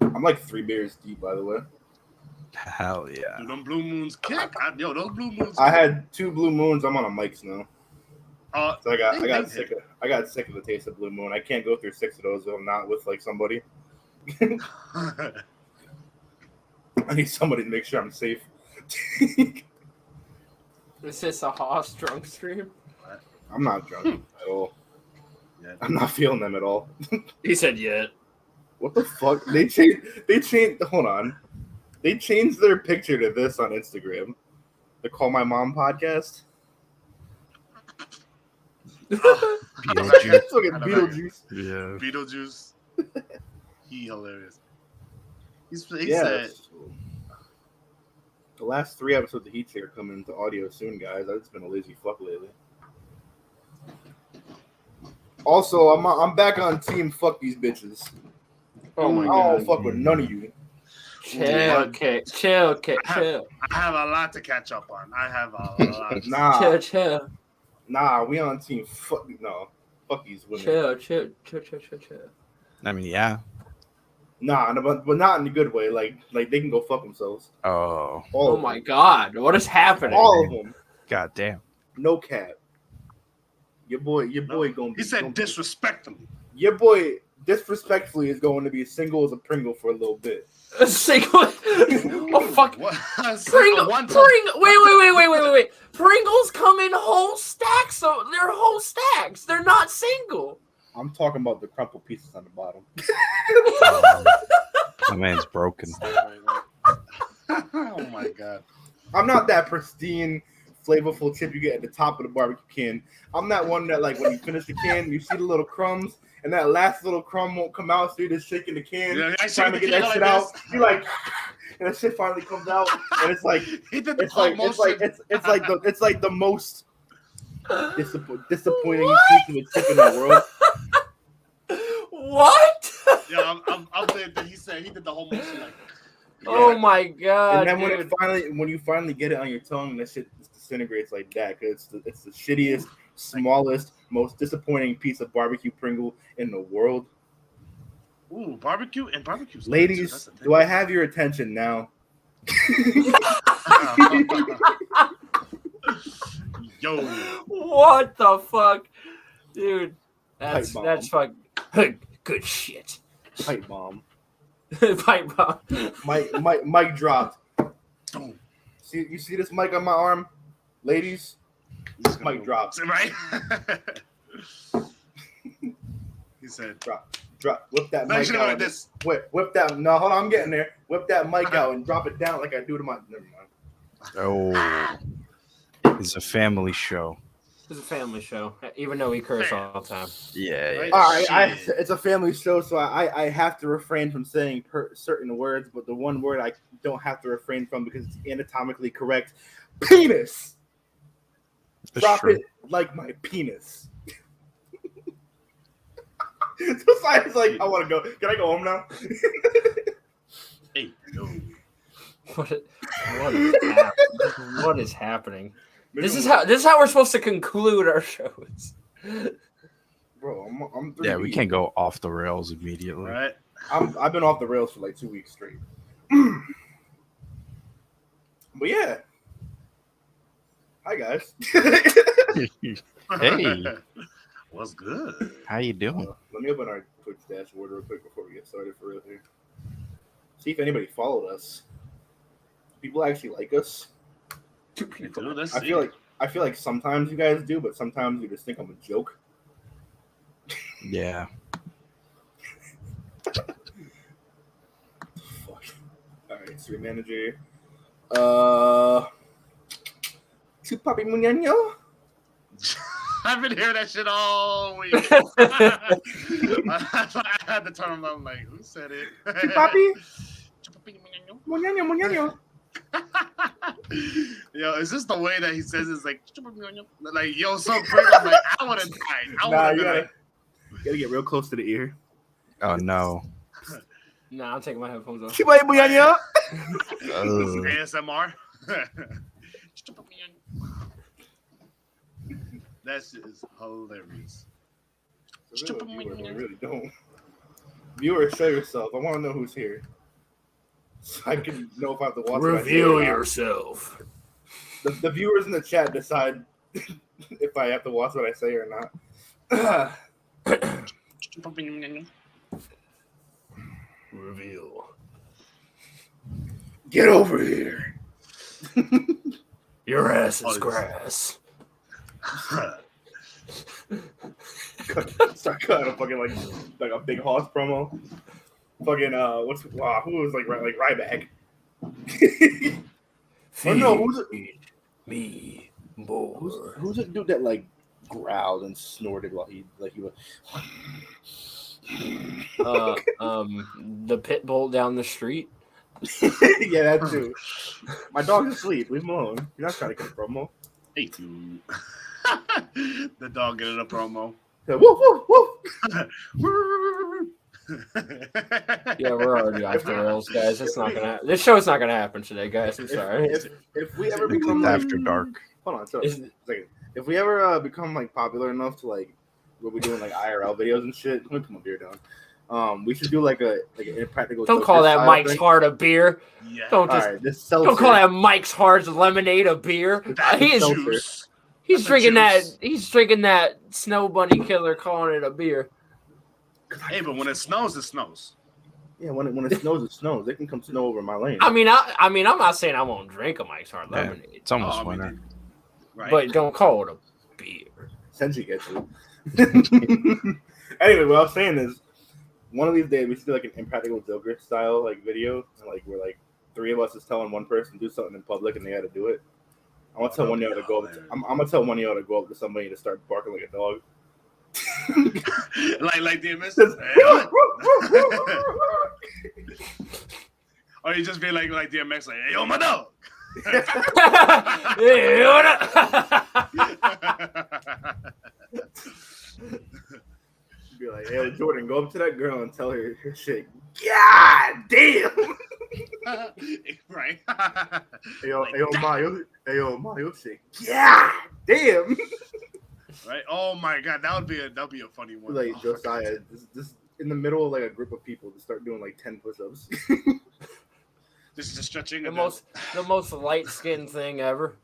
I'm like 3 beers deep, by the way. Hell yeah. Dude, them blue moons kick. Those blue moons. I had 2 blue moons. I'm on a Mike's now. So I got sick of the taste of blue moon. I can't go through 6 of those if I'm not with like somebody. I need somebody to make sure I'm safe. Is this a Hoss drunk stream? I'm not drunk at all. Yeah. I'm not feeling them at all. He said yet. What the fuck? They changed. Hold on. They changed their picture to this on Instagram. The Call My Mom podcast. Beetlejuice. Look at Beetlejuice. Yeah. Beetlejuice. He hilarious. He said. The last 3 episodes of Heat Check are coming into audio soon, guys. I've just been a lazy fuck lately. Also, I'm back on team fuck these bitches. Oh my god. I don't fuck with none of you. Chill. I have a lot to catch up on. Chill. Nah, we on team fuck these women. Chill. I mean, yeah. Nah, but not in a good way. Like they can go fuck themselves. Oh. Oh my god, what is happening? All of them. God damn. No cap. Your boy gonna. He said disrespect them. Your boy disrespectfully is going to be single as a Pringle for a little bit. A single. Oh fuck. What? Pringle. Wait. Pringles come in whole stacks, so they're whole stacks. They're not single. I'm talking about the crumpled pieces on the bottom. My man's broken. Oh my god. I'm not that pristine, flavorful chip you get at the top of the barbecue can. I'm that one that, like, when you finish the can, you see the little crumbs, and that last little crumb won't come out, so you're just shaking the can, trying to get that shit out. You're like, and that shit finally comes out, and it's like the most disappointing piece of a chip in the world. What? Yeah, I'm there. He said he did the whole motion like. Oh my god! And then when you finally get it on your tongue, that shit disintegrates like that because it's the shittiest, smallest, most disappointing piece of barbecue Pringle in the world. Ooh, barbecue. Ladies, do I have your attention now? Yo. What the fuck, dude? That's fucking good shit. Pipe bomb. Pipe bomb. Mic dropped. You see this mic on my arm, ladies? This mic dropped. Right. He said, "Drop. Whip that no, mic out. This. Whip that. No, hold on, I'm getting there. Whip that mic out and drop it down like I do to my. Never mind. Oh, it's a family show. It's a family show, even though we curse all the time. Yeah. All right, it's a family show, so I have to refrain from saying certain words, but the one word I don't have to refrain from because it's anatomically correct: penis. Drop it like my penis. Society's like, I want to go. Can I go home now? Hey, no. What is happening? This is how we're supposed to conclude our shows. Bro, I'm yeah, we can't go off the rails immediately. Right. I've been off the rails for like 2 weeks straight. But yeah. Hi guys. Hey. What's good? How you doing? Let me open our Twitch dashboard real quick before we get started for real here. See if anybody followed us. People actually like us. I feel like sometimes you guys do, but sometimes you just think I'm a joke. Yeah. Fuck. All right, stream manager. Chupapi Muñaño. I've been hearing that shit all week. I had to turn them. I'm like, who said it? Chupapi Muñaño. Yo, is this the way that he says it's like yo, so great? I'm like, I would have died. You gotta get real close to the ear. Oh no. Nah, I'm taking my headphones off. Chupapi Muñaño. ASMR. That shit is hilarious. I really don't. Viewer, show yourself. I want to know who's here, so I can know if I have to watch. Reveal yourself. The viewers in the chat decide if I have to watch what I say or not. Reveal. Get over here. Your ass is grass. Start cutting a fucking like a big Hoss promo. Fucking who was like Ryback? Oh no, who's it? Me more. Who's it dude that like growled and snorted while he was The pit bull down the street. yeah, that too. My dog's asleep. Leave him alone. You're not trying to get a promo. Hey, dude. The dog getting a promo. Yeah, woof woof woof. Yeah, we're already off the rails, guys. It's not gonna. This show's not gonna happen today, guys. I'm sorry. If we ever become After dark. hold on, so if we ever become like popular enough to like we'll be doing like IRL videos and shit. Let me put my beer down. We should do like an impractical. Don't call that Mike's thing. Hard a beer. Yeah. Don't All just. right, this Don't call that Mike's Hard lemonade a beer. He is. Juice. He's That's a drinking that. juice. He's drinking that Snow Bunny Killer, calling it a beer. Hey, but when it snows, it snows. Yeah, when it snows, it snows. They can come snow over my lane. I mean, I'm not saying I won't drink a Mike's Hard Yeah, lemonade, it's almost Oh, I mean, winter. Right. but don't call it a beer. Senshi gets you. Anyway, what I was saying is, one of these days we should do like an Impractical Joker style like video, and like where like three of us is telling one person to do something in public and they had to do it. I want to tell one of y'all to go. I'm gonna tell one of y'all to go up to somebody to start barking like a dog. like the miss. Or you just be like DMX, like, hey, yo, my dog. Hey, what up? Be like, hey, Jordan, go up to that girl and tell her shit. God damn. Right. Hey yo, Like, hey yo, Ma, yo, shit. God damn. Right. Oh my God, that'd be a funny one. Like Oh, Josiah, this in the middle of like a group of people to start doing like 10 push-ups. Just stretching. the most light skinned thing ever.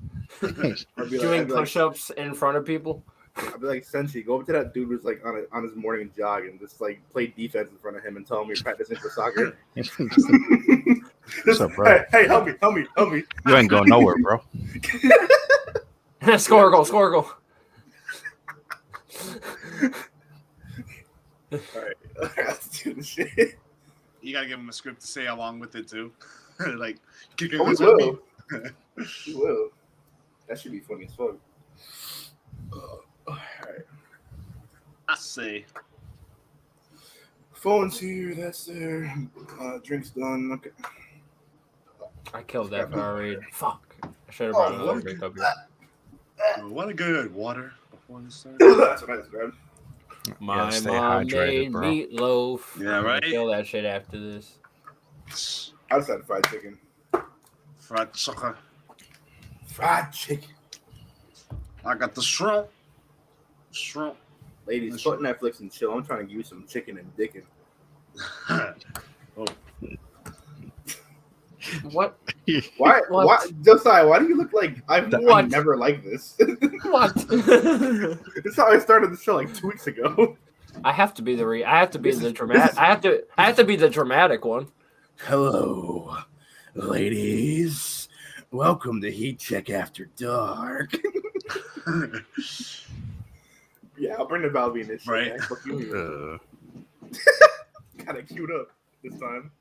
I'd be Doing I'd be like, push-ups in front of people. I'd be like, Senshi, go up to that dude who's like on his morning jog and just like play defense in front of him and tell him you're practicing for soccer. What's up, bro? Hey, help me. You ain't going nowhere, bro. Score a goal. All right, let's do this shit. You gotta give him a script to say along with it too. Like, kick it Oh, we with me. will. We will. That should be funny as fuck. All right. I say. Phone's here. That's there. Drink's done. Okay. I killed that Powerade. Fuck. I should have brought another drink up here. What a good water before this starts. That's what I just grabbed. My stay mom hydrated, made bro. meatloaf. Yeah, I'm gonna right? Kill that shit after this. I just had fried chicken. Fried sucker. Fried chicken. I got the shrimp. Shrimp. Ladies, put Netflix and chill. I'm trying to give you some chicken and dickin'. Oh, What? Why? What? Why? Josiah, why do you look like I've What? never liked this? What? This is how I started the show like 2 weeks ago. I have to be the dramatic. I have to be the dramatic one. Hello, ladies. Welcome to Heat Check After Dark. Yeah, I'll bring the Balby in this shit. Right. Man. Fuck you. Got it queued up this time.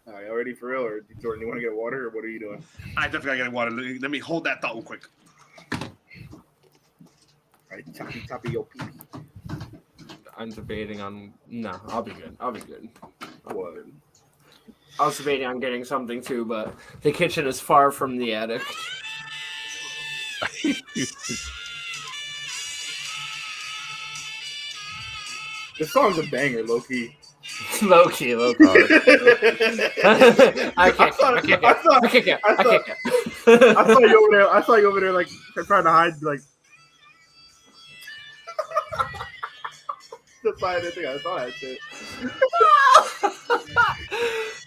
All right, y'all ready for real? Or Jordan, you want to get water, or what are you doing? I definitely gotta get water. Let me hold that thought real quick. All right, choppy, yo, pee. I'm debating on. No, I'll be good. What? I was debating on getting something too, but the kitchen is far from the attic. This song's a banger, low key. Low key. I can't. I saw you over there. Like trying to hide. Like That's why I didn't think I saw that shit.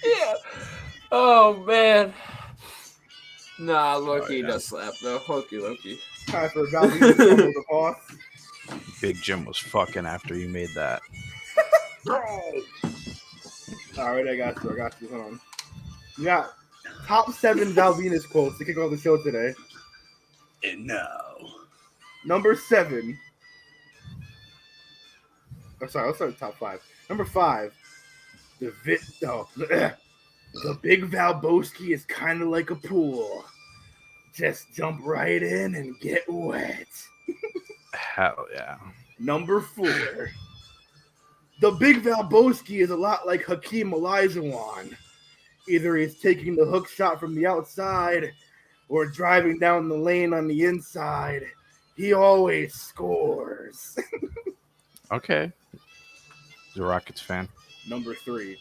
Yeah. Oh man. Nah, Loki does slap though. Loki. Time for Valvina's Rumble the Boss. Big Jim was fucking after you made that. Alright, I got you. Hold on. You got top 7 Valvina's quotes to kick off the show today. And now. Number 7. Oh, sorry, let's start with top 5. Number 5. The Big Valboski is kind of like a pool. Just jump right in and get wet. Hell yeah. Number 4. The Big Valboski is a lot like Hakeem Olajuwon. Either he's taking the hook shot from the outside or driving down the lane on the inside. He always scores. Okay. The Rockets fan. Number 3.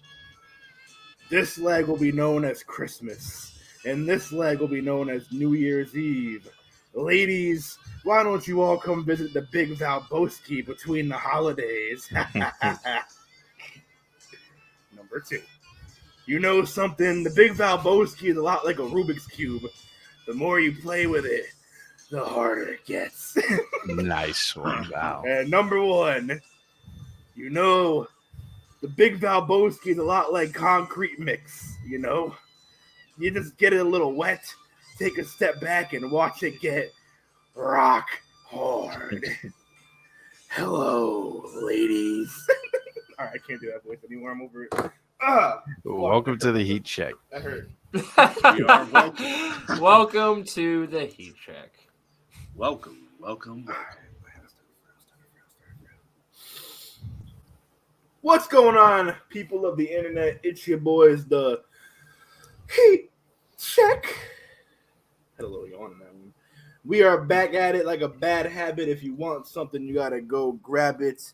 This leg will be known as Christmas, and this leg will be known as New Year's Eve. Ladies, why don't you all come visit the Big Valboski between the holidays? Number 2. You know something? The Big Valboski is a lot like a Rubik's Cube. The more you play with it, the harder it gets. Nice one, Val. And number 1. You know, the Big Valboski is a lot like concrete mix, you know? You just get it a little wet, take a step back, and watch it get rock hard. Hello, ladies. All right, I can't do that voice anymore. I'm over it. Welcome to the Heat Check. That hurt. You are welcome. Welcome to the Heat Check. Welcome. What's going on, people of the internet? It's your boys, the Heat Check. Had a little yawn in that one. We are back at it like a bad habit. If you want something, you gotta go grab it.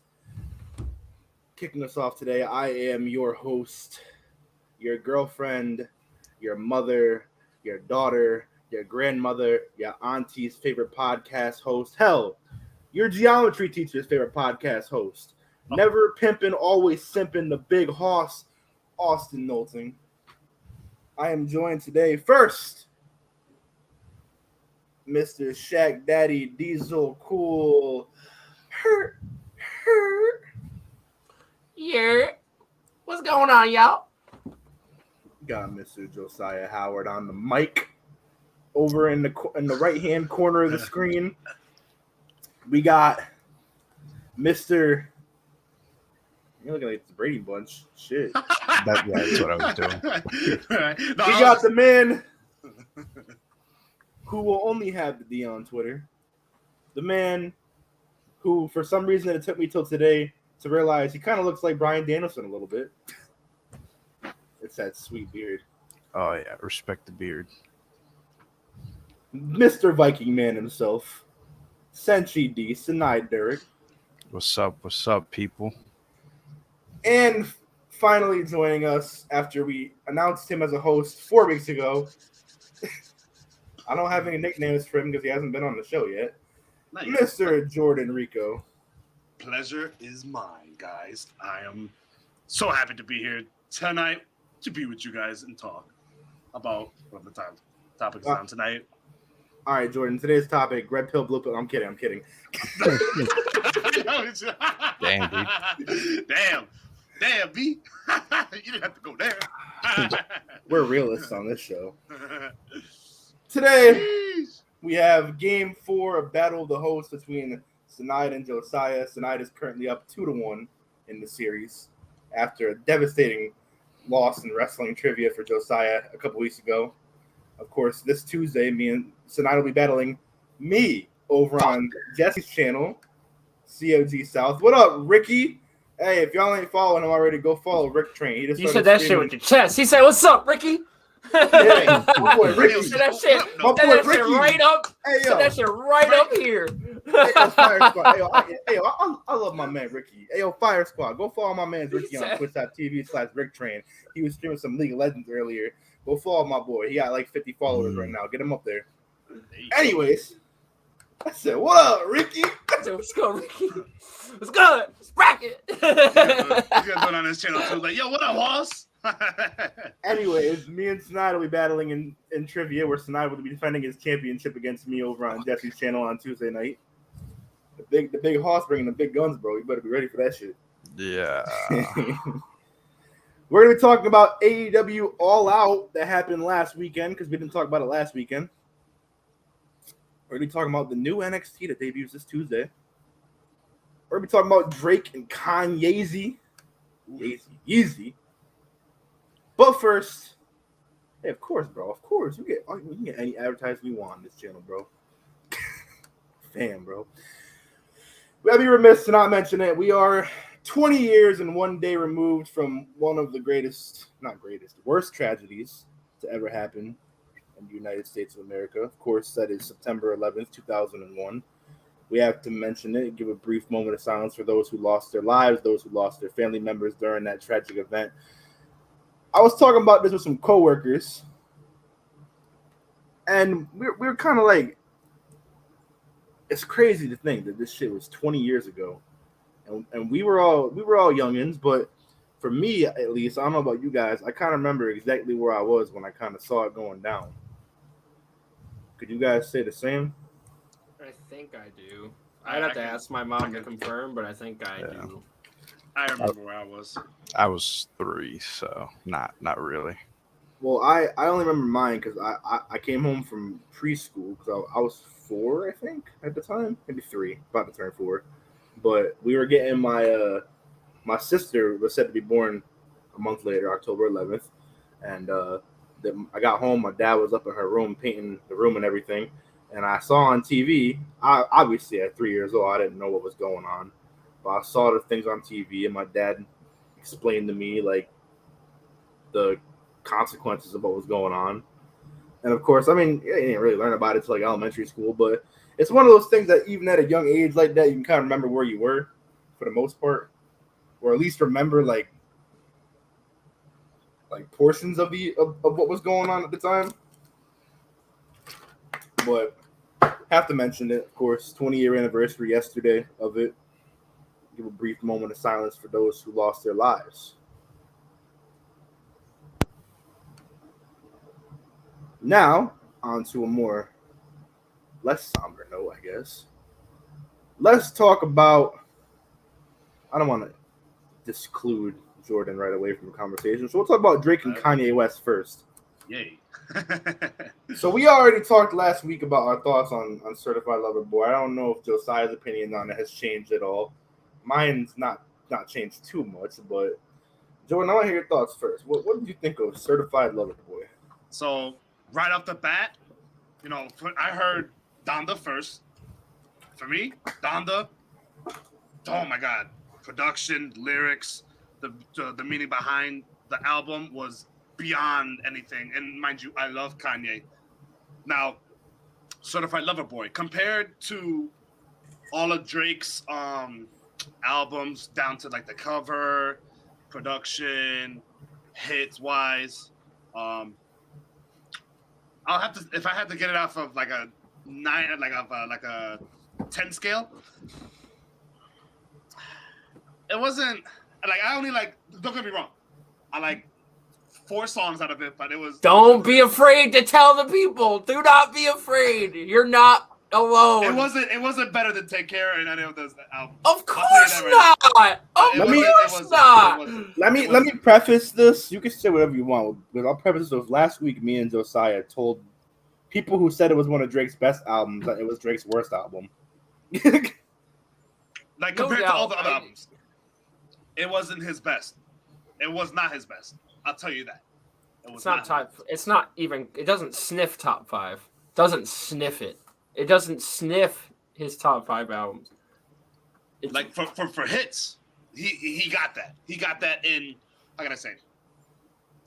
Kicking us off today, I am your host, your girlfriend, your mother, your daughter, your grandmother, your auntie's favorite podcast host. Hell, your geometry teacher's favorite podcast host. Never pimping, always simping, the big hoss, Austin Knowlton. I am joined today first, Mr. Shaq Daddy Diesel Cool. Hurt. Yeah. What's going on, y'all? Got Mr. Josiah Howard on the mic. Over in the right-hand corner of the screen, we got Mr. You're looking like the Brady Bunch. Shit. That's what I was doing. We got the man who will only have the D on Twitter. The man who, for some reason, it took me till today to realize he kind of looks like Bryan Danielson a little bit. It's that sweet beard. Oh, yeah. Respect the beard. Mr. Viking Man himself. Senshi D. Sinai Derek. What's up, people? And finally joining us after we announced him as a host 4 weeks ago. I don't have any nicknames for him because he hasn't been on the show yet. Nice. Mr. Jordan Rico. Pleasure is mine, guys. I am so happy to be here tonight to be with you guys and talk about what the topic is on tonight. All right, Jordan. Today's topic: red pill, blue pill. I'm kidding. Damn, dude. Damn, B. You didn't have to go there. We're realists on this show. Today, we have Game 4 of Battle of the Hosts between Sinai and Josiah. Sinai is currently up 2-1 in the series after a devastating loss in wrestling trivia for Josiah a couple weeks ago. Of course, this Tuesday, me and Sinai will be battling me over on Jesse's channel, COG South. What up, Ricky? Hey, if y'all ain't following him already, go follow Rick Train. You said that shit with your chest. He said, "What's up, Ricky?" Yeah, my boy Ricky. You said that shit. My boy That shit Ricky. right up. Hey, Said yo. that shit right up here. Hey, yo, Fire Squad. Hey, yo, I love my man Ricky. Hey, yo, Fire Squad. Go follow my man Ricky on twitch.tv/RickTrain. He was streaming some League of Legends earlier. Go follow my boy. He got like 50 followers right now. Get him up there. Anyways, I said, "What up, Ricky?" I said, "Let's go, Ricky. Let's go. Let's bracket." He's gonna do it on his channel too. Like, yo, what up, Hoss? Anyways, me and Snide will be battling in trivia, where Snide will be defending his championship against me over on Jesse's channel on Tuesday night. The big Hoss bringing the big guns, bro. You better be ready for that shit. Yeah. We're going to be talking about AEW All Out that happened last weekend because we didn't talk about it last weekend. We're going to be talking about the new NXT that debuts this Tuesday. We're going to be talking about Drake and Kanye. Yeezy. But first, hey, of course, bro. Of course. We can get any advertisement we want on this channel, bro. Damn, bro. I'd be remiss to not mention it. We are 20 years and 1 day removed from one of the worst tragedies to ever happen in the United States of America. Of course, that is September 11th, 2001. We have to mention it, give a brief moment of silence for those who lost their lives, those who lost their family members during that tragic event. I was talking about this with some coworkers, and we were kind of like, it's crazy to think that this shit was 20 years ago. And we were all youngins, but for me at least, I don't know about you guys, I kind of remember exactly where I was when I kind of saw it going down. Could you guys say the same? I think I do. I'd have to ask my mom to confirm, but I think I do. I remember where I was. I was 3, so not really. Well, I only remember mine because I came home from preschool because I was 4, I think, at the time. Maybe 3, about to turn 4. But we were getting my sister was said to be born a month later, October 11th. And I got home. My dad was up in her room painting the room and everything. And I saw on TV, obviously at 3 years old, I didn't know what was going on. But I saw the things on TV, and my dad explained to me, like, the consequences of what was going on. And, of course, I mean, you didn't really learn about it until, like, elementary school. But it's one of those things that even at a young age like that, you can kind of remember where you were for the most part. Or at least remember, like portions of what was going on at the time. But have to mention it, of course, 20-year anniversary yesterday of it. Give a brief moment of silence for those who lost their lives. Now, on to a more less somber note, I guess. Let's talk about, I don't want to disclude Jordan right away from the conversation, so we'll talk about Drake and Kanye West first. Yay. So we already talked last week about our thoughts on Certified Lover Boy. I don't know if Josiah's opinion on it has changed at all. Mine's not changed too much, but Jordan, I want to hear your thoughts first. What did you think of Certified Lover Boy? So right off the bat, I heard Donda first. For me, Donda, oh my God, production, lyrics, the meaning behind the album was beyond anything. And mind you, I love Kanye. Now, Certified Lover Boy, compared to all of Drake's albums, down to like the cover, production, hits wise, I'll have to, if I had to get it off of like a 9, like a 10 scale, it wasn't like, I only like, don't get me wrong, I like 4 songs out of it, but it was. Don't be afraid to tell the people. Do not be afraid. You're not alone. It wasn't better than Take Care and any of those albums. Of course not. Of course not. Let me preface this. You can say whatever you want, but I'll preface this. Last week, me and Josiah told people who said it was one of Drake's best albums that it was Drake's worst album. Like compared to all the other albums, it wasn't his best. It was not his best. I'll tell you that. It's not top. It's not even. It doesn't sniff top 5. Doesn't sniff it. It doesn't sniff his top 5 albums. It's, like for hits, he got that. He got that in. How can I say?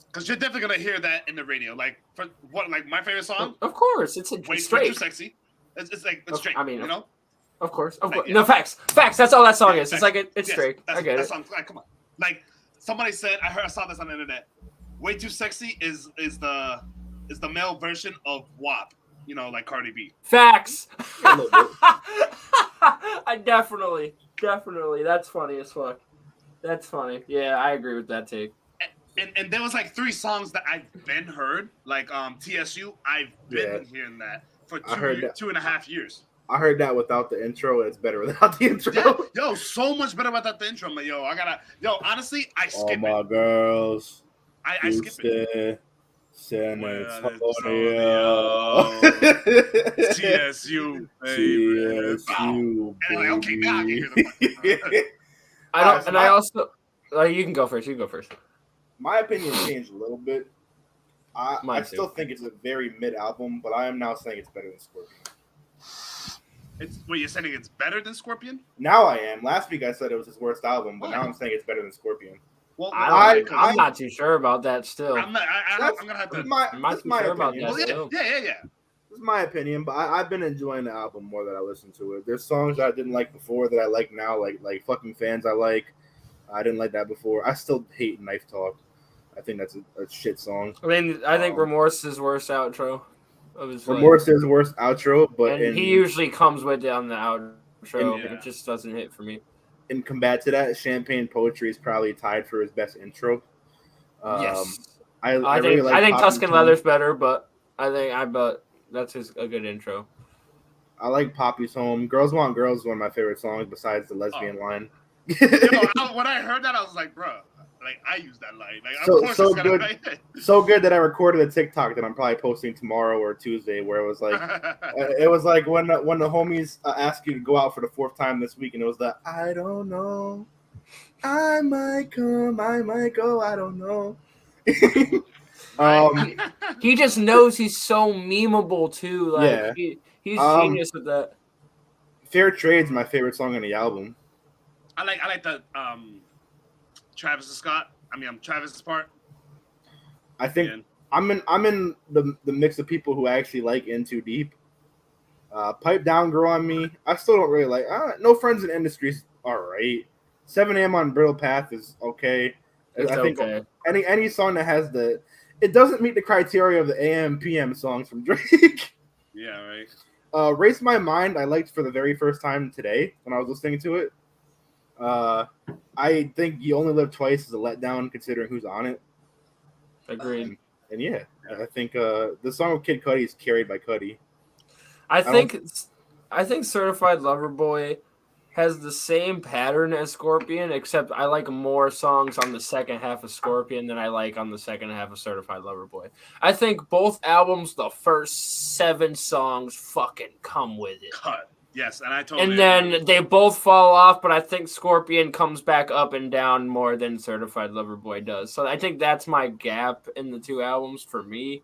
Because you're definitely gonna hear that in the radio. Like for what? Like my favorite song. Of course, it's Way Too Sexy. It's like it's Drake. I mean, you know. Of course. Like, No, facts. That's all that song is. Facts. It's like it's Drake. I get it. Song, like, come on. Like somebody said, I saw this on the internet. Way Too Sexy is the male version of WAP. like Cardi B. Facts. A little bit. I definitely. That's funny as fuck. That's funny. Yeah, I agree with that take. And there was like 3 songs that I've been heard, like TSU. I've been hearing that for 2.5 years. I heard that without the intro, and it's better without the intro. Yeah, yo, so much better without the intro. I'm like, honestly, I skip it. All my girls. I skip it. San Antonio. TSU, baby. TSU, and I'm like, okay, now I can hear the I don't, and I also. You can go first. My opinion changed a little bit. I Mine still too. think it's a very mid album, but I am now saying it's better than Scorpion. You're saying it's better than Scorpion? Now I am. Last week I said it was his worst album, but now I'm saying it's better than Scorpion. Well, I'm not too sure about that still. I'm gonna have to. That's my sure about opinion. that. Well, yeah. It's my opinion, but I've been enjoying the album more that I listen to it. There's songs that I didn't like before that I like now, like Fucking Fans I like. I didn't like that before. I still hate Knife Talk. I think that's a shit song. I mean, I think Remorse is worst outro. Remorse is worst outro, but he usually comes with it on the outro. Yeah. It just doesn't hit for me. in combat to that, Champagne Poetry is probably tied for his best intro. Yes. I think really like I think Poppy Tuscan Song. Leather's better, but that's a good intro. I like Poppy's Home. Girls Want Girls is one of my favorite songs besides the lesbian line. When I heard that, I was like, bro, like I use that line. Like, So- of course so it's gonna good. So good that I recorded a TikTok that I'm probably posting tomorrow or Tuesday, where it was like, it was like when the homies ask you to go out for the 4th time this week, and it was that I don't know, I might come, I might go, I don't know. He just knows he's so memeable too. Like Yeah. he's genius with that. Fair Trade's my favorite song on the album. I like the Travis Scott. Travis's part. I think Yeah. I'm in the mix of people who actually like In Too Deep. Pipe Down, Grow on Me. I still don't really like. No Friends in Industry's all right. 7 A.M. on Brittle Path is okay. It's I think okay. any song that has it doesn't meet the criteria of the AM PM songs from Drake. Yeah, right. Race My Mind I liked for the very first time today when I was listening to it. I think You Only Live Twice is a letdown considering who's on it. Agreed. And yeah, I think the song with Kid Cudi is carried by Cudi. I think Certified Lover Boy has the same pattern as Scorpion, except I like more songs on the second half of Scorpion than I like on the second half of Certified Lover Boy. I think both albums, the first 7 songs fucking come with it. Cut. Yes, and I totally. And then they both fall off, but I think Scorpion comes back up and down more than Certified Lover Boy does. So I think that's my gap in the 2 albums for me.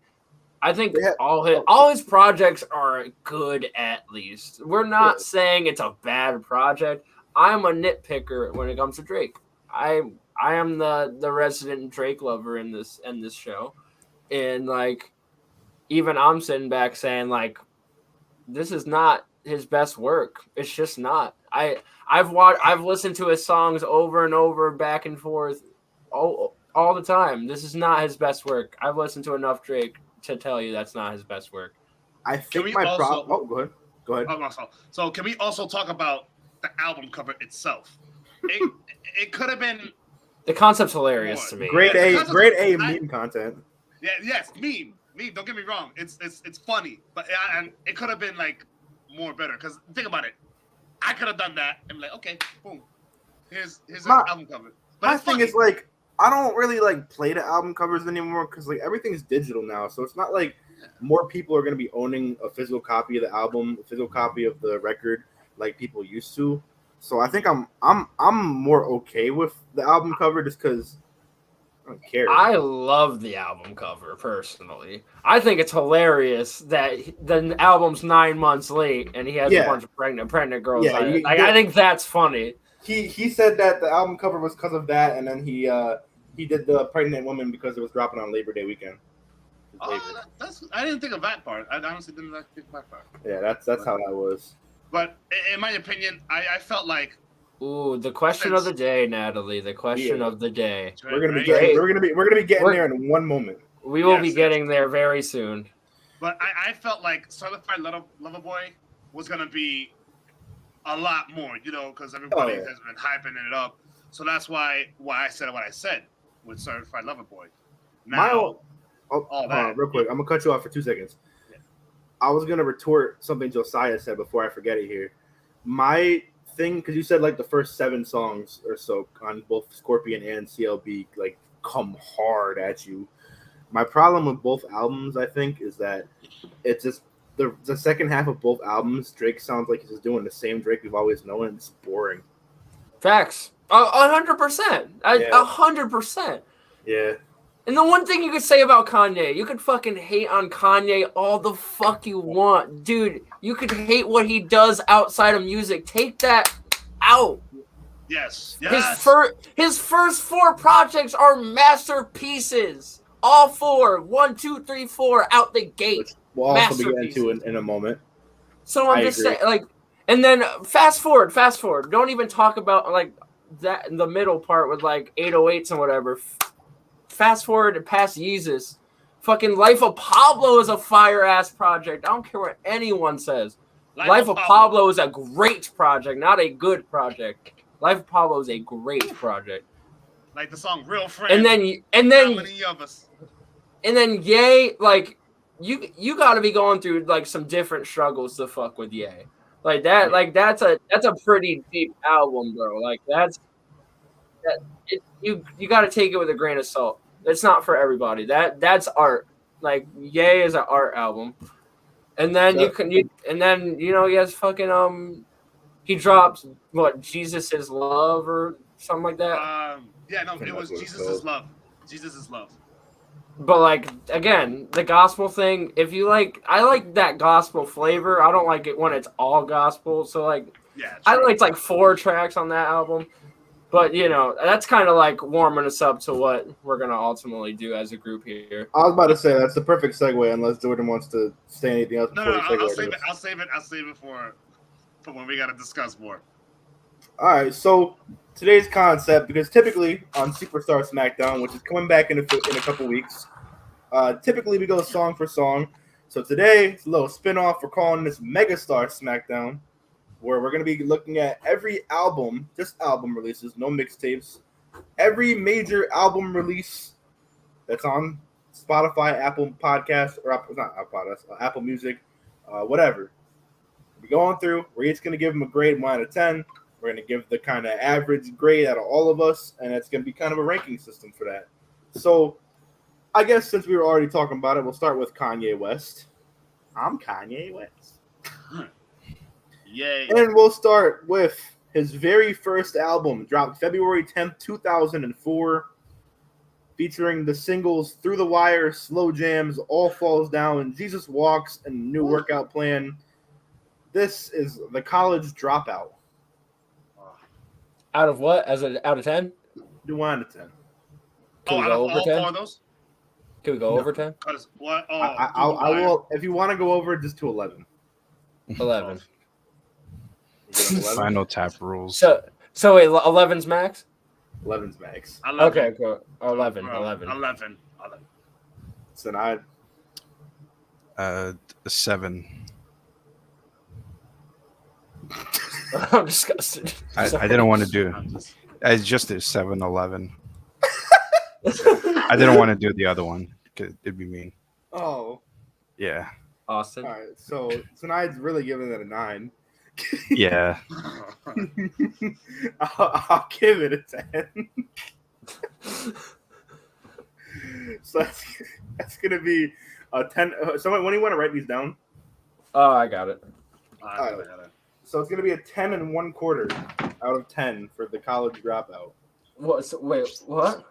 I think all his projects are good at least. We're not saying it's a bad project. I'm a nitpicker when it comes to Drake. I am the resident Drake lover in this show. And like even I'm sitting back saying like this is not his best work. It's just not. I've listened to his songs over and over, back and forth, all the time. This is not his best work. I've listened to enough Drake to tell you that's not his best work. I think my problem. Oh, go ahead. So can we also talk about the album cover itself? It could have been. The concept's hilarious to me. Grade A I- meme content. Yeah, yes, meme. Don't get me wrong. It's funny, but and it could have been like more better. Because think about it, I could have done that and be like, okay, boom, here's an album cover. But My thing is like I don't really like play the album covers anymore because like everything's digital now, so it's not like more people are gonna be owning a physical copy of the album, a physical copy of the record like people used to. So I think I'm more okay with the album cover just because I don't care. I love the album cover personally. I think it's hilarious that the album's 9 months late and he has a bunch of pregnant girls. Yeah, on it. I think that's funny. He said that the album cover was because of that, and then he did the pregnant woman because it was dropping on Labor Day weekend. I didn't think of that part. I honestly didn't think that part. Yeah, that's how that was. But in my opinion, I felt like. Ooh, the question of the day, Natalie. The question of the day. We're gonna be getting there in one moment. We will be getting there very soon. But I felt like Certified Lover Boy was gonna be a lot more, because everybody has been hyping it up. So that's why I said what I said with Certified Lover Boy. Now, real quick, I'm gonna cut you off for 2 seconds. Yeah. I was gonna retort something Josiah said before I forget it here. My thing, because you said like the first 7 songs or so on both Scorpion and CLB like come hard at you. My problem with both albums, I think, is that it's just the second half of both albums. Drake sounds like he's just doing the same Drake we've always known. And it's boring. Facts. 100%. 100%. Yeah. And the one thing you could say about Kanye, you could fucking hate on Kanye all the fuck you want. Dude, you could hate what he does outside of music. Take that out. Yes. His first 4 projects are masterpieces. All 4. 1, 2, 3, 4 out the gate. Which we'll also be getting to in a moment. So I'm just saying, like, and then fast forward. Don't even talk about like that in the middle part with like 808s and whatever. Fast forward to past Yeezus. Fucking Life of Pablo is a fire ass project. I don't care what anyone says. Life of Pablo is a great project, not a good project. Life of Pablo is a great project. Like the song "Real Friend." And then how many of us? And then Ye, like you got to be going through like some different struggles to fuck with Ye. Like that, like that's a pretty deep album, bro. Like you got to take it with a grain of salt. It's not for everybody. That's art. Like Ye is an art album. And then he has fucking he drops what, Jesus is Love or something like that. It was Jesus is Love. Jesus is Love. But like again, the gospel thing, if you like, I like that gospel flavor. I don't like it when it's all gospel. So like, I liked like 4 tracks on that album. But that's kind of like warming us up to what we're gonna ultimately do as a group here. I was about to say that's the perfect segue, unless Jordan wants to say anything else. No, I'll save it. I'll save it for when we gotta discuss more. All right, so today's concept, because typically on Superstar SmackDown, which is coming back in a couple weeks, typically we go song for song. So today it's a little spinoff. We're calling this Megastar SmackDown, where we're going to be looking at every album, just album releases, no mixtapes, every major album release that's on Spotify, Apple Podcasts, or not Apple Podcasts, Apple Music, whatever. We're going through. We're each going to give them a grade 1 out of 10. We're going to give the kind of average grade out of all of us, and it's going to be kind of a ranking system for that. So I guess since we were already talking about it, we'll start with Kanye West. I'm Kanye West. Yay. And we'll start with his very first album, dropped February 10th, 2004, featuring the singles Through the Wire, Slow Jams, All Falls Down, Jesus Walks, and New Workout Plan. This is The College Dropout. Out of what? Out of 10? Do 1 out of 10. Can we go over 10? 4 of those? Can we go over 10? What? I will. If you want to go over, just to 11. 11. Final tap rules. So wait, 11's max? 11's max. 11. Okay, cool. 11. 11. So I. 7. I'm disgusted. I didn't want to do. I just did 7-11. I didn't want to do the other one. It'd be mean. Oh. Yeah. Austin. All right. So tonight's really giving it a 9. Yeah. I'll give it a 10. So that's gonna be a 10. Someone, when do you want to write these down? Oh, I got it. I got it. So it's gonna be a 10 1/4 out of 10 for The College Dropout. What? So, wait, what?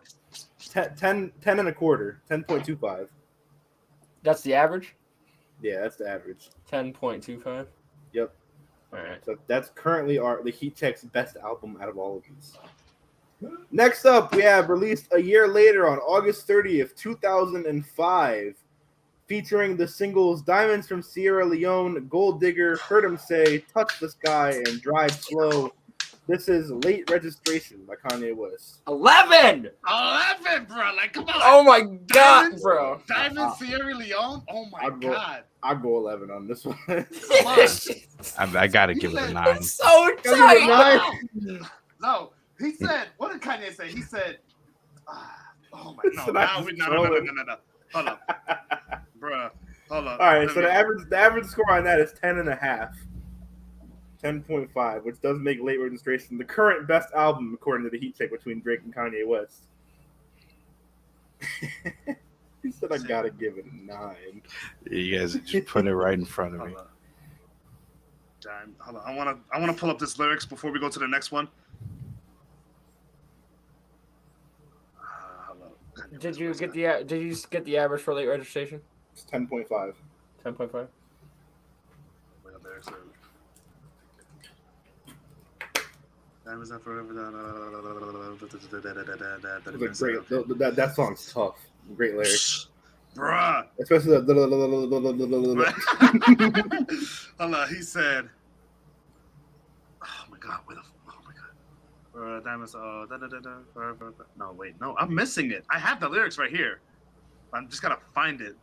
10 1/4, 10.25. That's the average? Yeah, that's the average. 10.25. Yep. All right. So that's currently the Heat Tech's best album out of all of these. Next up, we have released a year later on August 30th, 2005, featuring the singles Diamonds from Sierra Leone, Gold Digger, Heard 'Em Say, Touch the Sky, and Drive Slow. This is Late Registration by Kanye West. 11. 11, bro. Like, come on. Oh my god, Diamonds? bro. Diamond Sierra Leone. Oh my god. I'll go 11 on this one. Come on. I gotta give it a 9. It's so tight. No, he said. What did Kanye say? He said. Oh my. No. So Now that's no. Hold up, bro. Hold up. All right, so the average score on that is 10.5. 10.5, which does make Late Registration the current best album according to the heat check between Drake and Kanye West. He said I gotta give it a 9. You guys just put it right in front of me. Hold on. I wanna pull up this lyrics before we go to the next one. Did you get the average for Late Registration? It's 10.5. 10.5. Diamonds Not Forever. That song's tough. Great lyrics. Bruh. Especially Hold on, he said. Oh my god, Diamonds. No, wait, no, I'm missing it. I have the lyrics right here. I'm just gotta find it.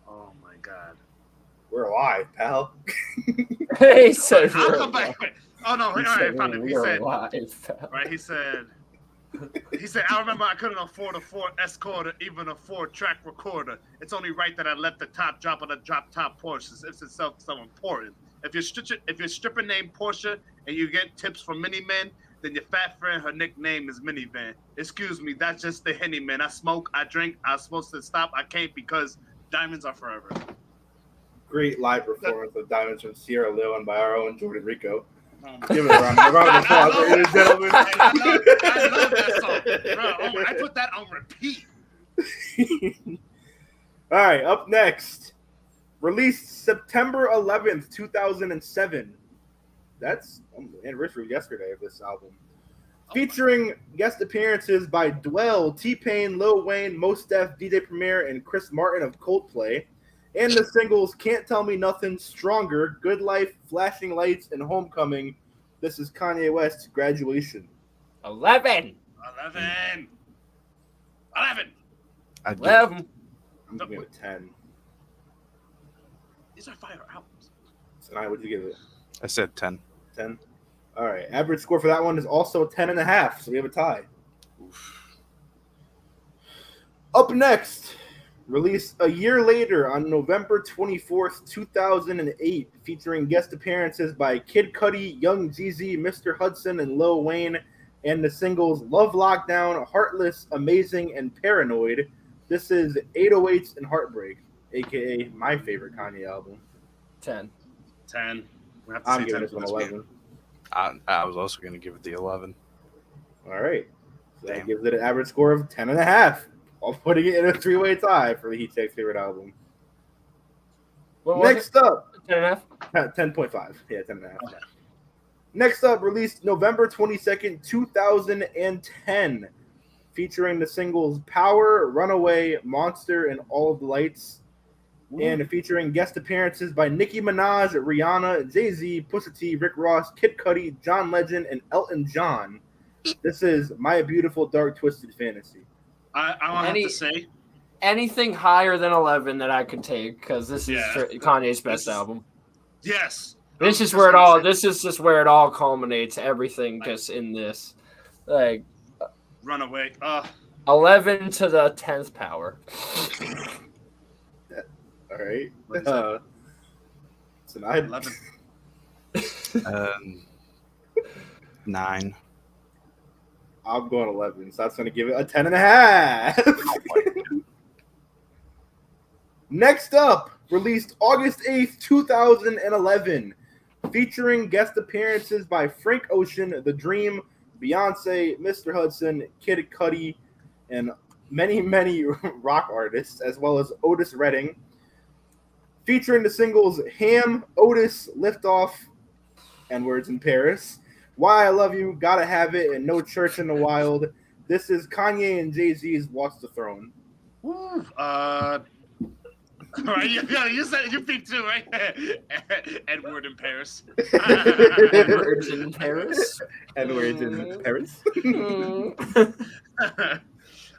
Oh my god. We're alive, pal. He said, I'll come back. Oh no, all right, I found it. He said, right, he said, I remember I couldn't afford a Ford Escort or even a 4-track recorder. It's only right that I let the top drop on the drop top Porsches. It's itself so important. If you're stripper named Portia and you get tips from Miniman, then your fat friend, her nickname is Minivan. Excuse me, that's just the Henny man. I smoke, I drink, I was supposed to stop, I can't because diamonds are forever. Great live performance of Diamonds from Sierra Leone by our own Jordan Rico. Give it a round of applause, ladies and gentlemen. I love that song. Bro, I put that on repeat. All right, up next. Released September 11th, 2007. That's anniversary yesterday of this album. Featuring guest appearances by Dwell, T-Pain, Lil Wayne, Mos Def, DJ Premier, and Chris Martin of Coldplay. And the singles Can't Tell Me Nothing, Stronger, Good Life, Flashing Lights, and Homecoming. This is Kanye West's Graduation. 11. I'm giving it a 10. These are fire albums. So, what'd you give it? I said 10. 10. All right. Average score for that one is also 10.5. So we have a tie. Oof. Up next, released a year later on November 24th, 2008, featuring guest appearances by Kid Cudi, Young Jeezy, Mr. Hudson, and Lil Wayne, and the singles Love Lockdown, Heartless, Amazing, and Paranoid. This is 808s and Heartbreak, a.k.a. my favorite Kanye album. 10. We have to I'm say giving 10 this one 11. I was also going to give it the 11. All right. So that Damn. gives it an average score of 10.5. While putting it in a 3-way tie for the Heat Check's favorite album. Next up, 10.5? 10.5. Yeah, 10.5. Okay. Next up, released November 22nd, 2010, featuring the singles Power, Runaway, Monster, and All of the Lights. Ooh. And featuring guest appearances by Nicki Minaj, Rihanna, Jay-Z, Pusha T, Rick Ross, Kid Cudi, John Legend, and Elton John. This is My Beautiful Dark Twisted Fantasy. I don't have to say anything higher than 11 that I could take because this is Kanye's best album. Yes, this is where it all. This is just where it all culminates. Everything just in this, like, Runaway. 11 to the 10th power. All right. So 11. 9. I'm going 11, so that's going to give it a 10.5. Next up, released August 8th, 2011, featuring guest appearances by Frank Ocean, The Dream, Beyonce, Mr. Hudson, Kid Cudi, and many, many rock artists, as well as Otis Redding, featuring the singles Ham, Otis, Liftoff, and Words in Paris, Why I Love You, Gotta Have It, and No Church in the Wild. This is Kanye and Jay-Z's Watch the Throne. Right? You said you picked two, right? Edward in Paris. Edward's in Paris. Edward's in Paris.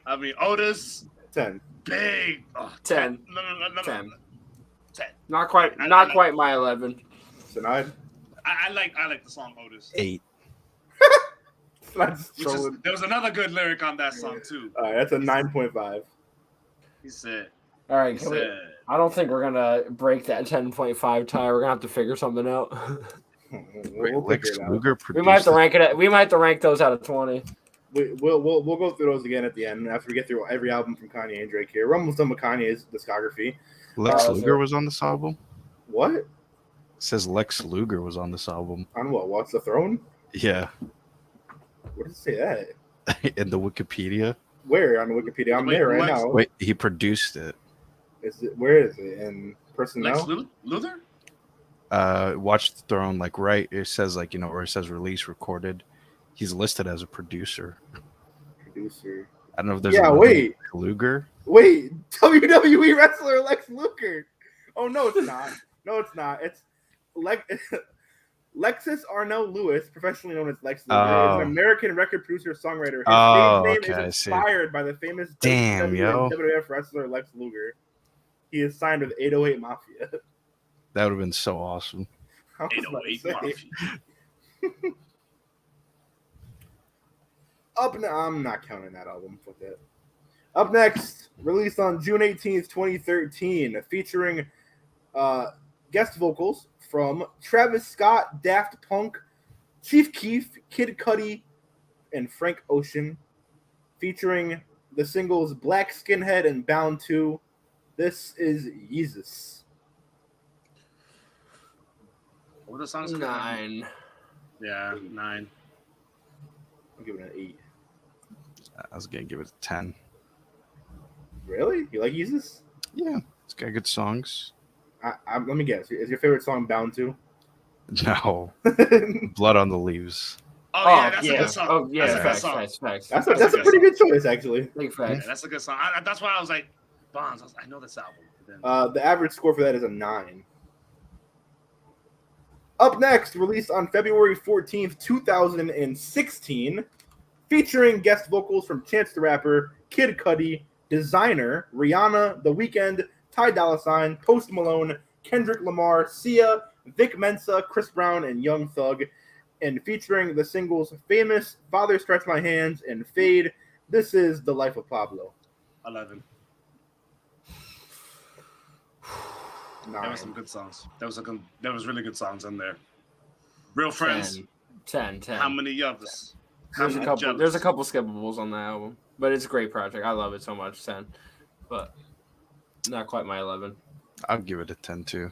I mean, Otis, 10. big. Oh, 10. No. 10. 10. Not quite. I Not like- quite my 11. Sinai. I like the song Otis. 8. There was another good lyric on that song too. All right, that's a 9.5. He said, All right. I don't think we're gonna break that 10.5 tie. We're gonna have to figure something out. Wait, We'll Lex figure it out. Luger we produced might have to it? rank it. We might have to rank those out of 20. We'll go through those again at the end after we get through every album from Kanye and Drake here. We're almost done with Kanye's discography. Lex Oh, Luger was on this album? What? It says Lex Luger was on this album. On what? Watch the Throne? Yeah. Where does it say that? In the Wikipedia. Where on Wikipedia? I'm Wait, there right Lex- now. Wait, he produced it. Is it? Where is it? In personnel? Lex Luthor? Watch the Throne, like right, it says like, you know, or it says release recorded. He's listed as a producer. Producer. I don't know if there's Yeah, another wait. Luger. Wait, WWE wrestler Lex Luger. Oh no, it's not. No, it's not. It's Lexus Arnell Lewis, professionally known as Lex Luger, is Oh. an American record producer songwriter. His Oh, stage okay, name I is see. inspired by the famous Damn, WWE yo. and WWF wrestler Lex Luger. He is signed with 808 Mafia. That would have been so awesome. I was about to 808 say. Mafia. I'm not counting that album. Fuck that. Up next, released on June 18th, 2013, featuring guest vocals from Travis Scott, Daft Punk, Chief Keef, Kid Cudi, and Frank Ocean, featuring the singles Black Skinhead and Bound 2. This is Yeezus. What were the songs? 9. Yeah, 9. I'll give it an 8. I was gonna give it a 10. Really? You like Yeezus? Yeah, it's got good songs. Let me guess. Is your favorite song Bound 2? No, Blood on the Leaves. Oh, yeah, that's a good song. Oh, yeah, That's a good facts. song. That's a pretty good choice, actually. Big Yeah, facts. that's a good song. That's why I was like, Bonds. I know this album. Then, The average score for that is a 9. Up next, released on February 14th, 2016, featuring guest vocals from Chance the Rapper, Kid Cudi, Designer, Rihanna, The Weeknd, Ty Dolla $ign, Post Malone, Kendrick Lamar, Sia, Vic Mensa, Chris Brown, and Young Thug, and featuring the singles Famous, Father Stretch My Hands, and Fade. This is The Life of Pablo. 11. 9. There were some good songs. There was really good songs in there. Real Friends. 10. How many others? How There's a many couple. jealous? There's a couple skippables on the album, but it's a great project. I love it so much. 10, but not quite my 11. I'll give it a 10 too.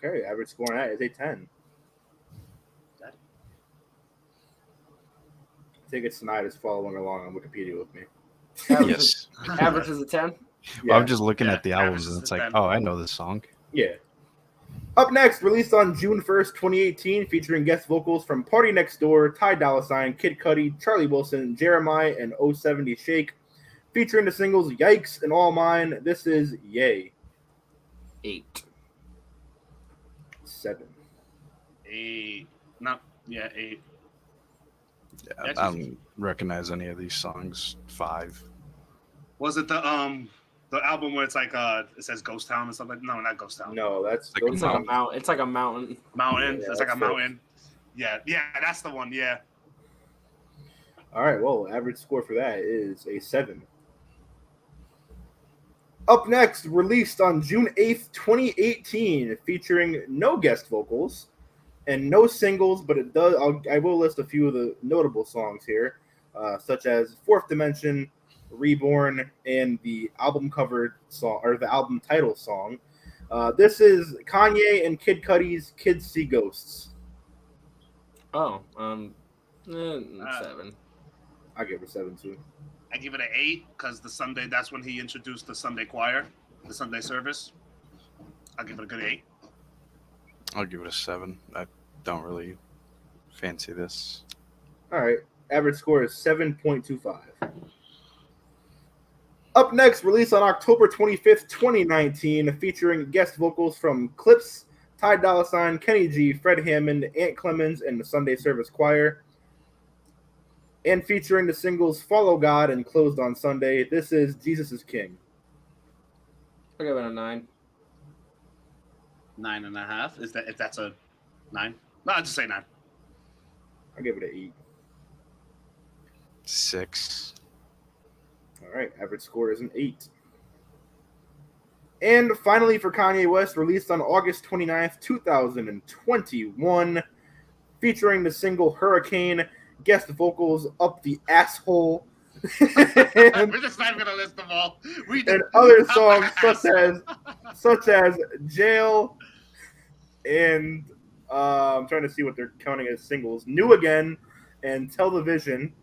Okay, average score on that is a 10. I think it's tonight is following along on Wikipedia with me. Yes. Average is a 10. Well, I'm just looking Yeah, at the albums average and is it's a like, 10. oh, I know this song. Yeah. Up next, released on June 1st, 2018, featuring guest vocals from Party Next Door, Ty Dolla $ign, Kid Cudi, Charlie Wilson, Jeremiah, and 070 Shake, featuring the singles Yikes and All Mine. This is Yay. 8. 7. 8. 8. Yeah, That's I easy. don't recognize any of these songs. 5. Was it the album where it's like it says Ghost Town or something? No, not Ghost Town. No, that's Like those It's like a songs- mountain. It's like a mountain. Mountain. Yeah, it's like a that's mountain. Yeah, that's the one. Yeah. All right, well, average score for that is a 7. Up next, released on June 8th, 2018, featuring no guest vocals and no singles, but it does. I will list a few of the notable songs here, such as Fourth Dimension, Reborn, and the album cover song or the album title song. This is Kanye and Kid Cudi's "Kids See Ghosts." Oh, 7. I give it a 7 too. I give it an 8 because that's when he introduced the Sunday choir, the Sunday service. I'll give it a good 8. I'll give it a 7. I don't really fancy this. All right, average score is 7.25. Up next, released on October 25th, 2019, featuring guest vocals from Clips, Ty Dolla $ign, Kenny G, Fred Hammond, Ant Clemens, and the Sunday Service Choir. And featuring the singles Follow God and Closed on Sunday, this is Jesus is King. I'll give it a 9. 9.5. Is that if that's a 9? No, I'll just say 9. I'll give it an 8. 6. All right, average score is an 8. And finally, for Kanye West, released on August 29th, 2021, featuring the single Hurricane, guest vocals Up the Asshole, We're just not even gonna list them all. and other songs such as Jail, and I'm trying to see what they're counting as singles, New Again, and Television.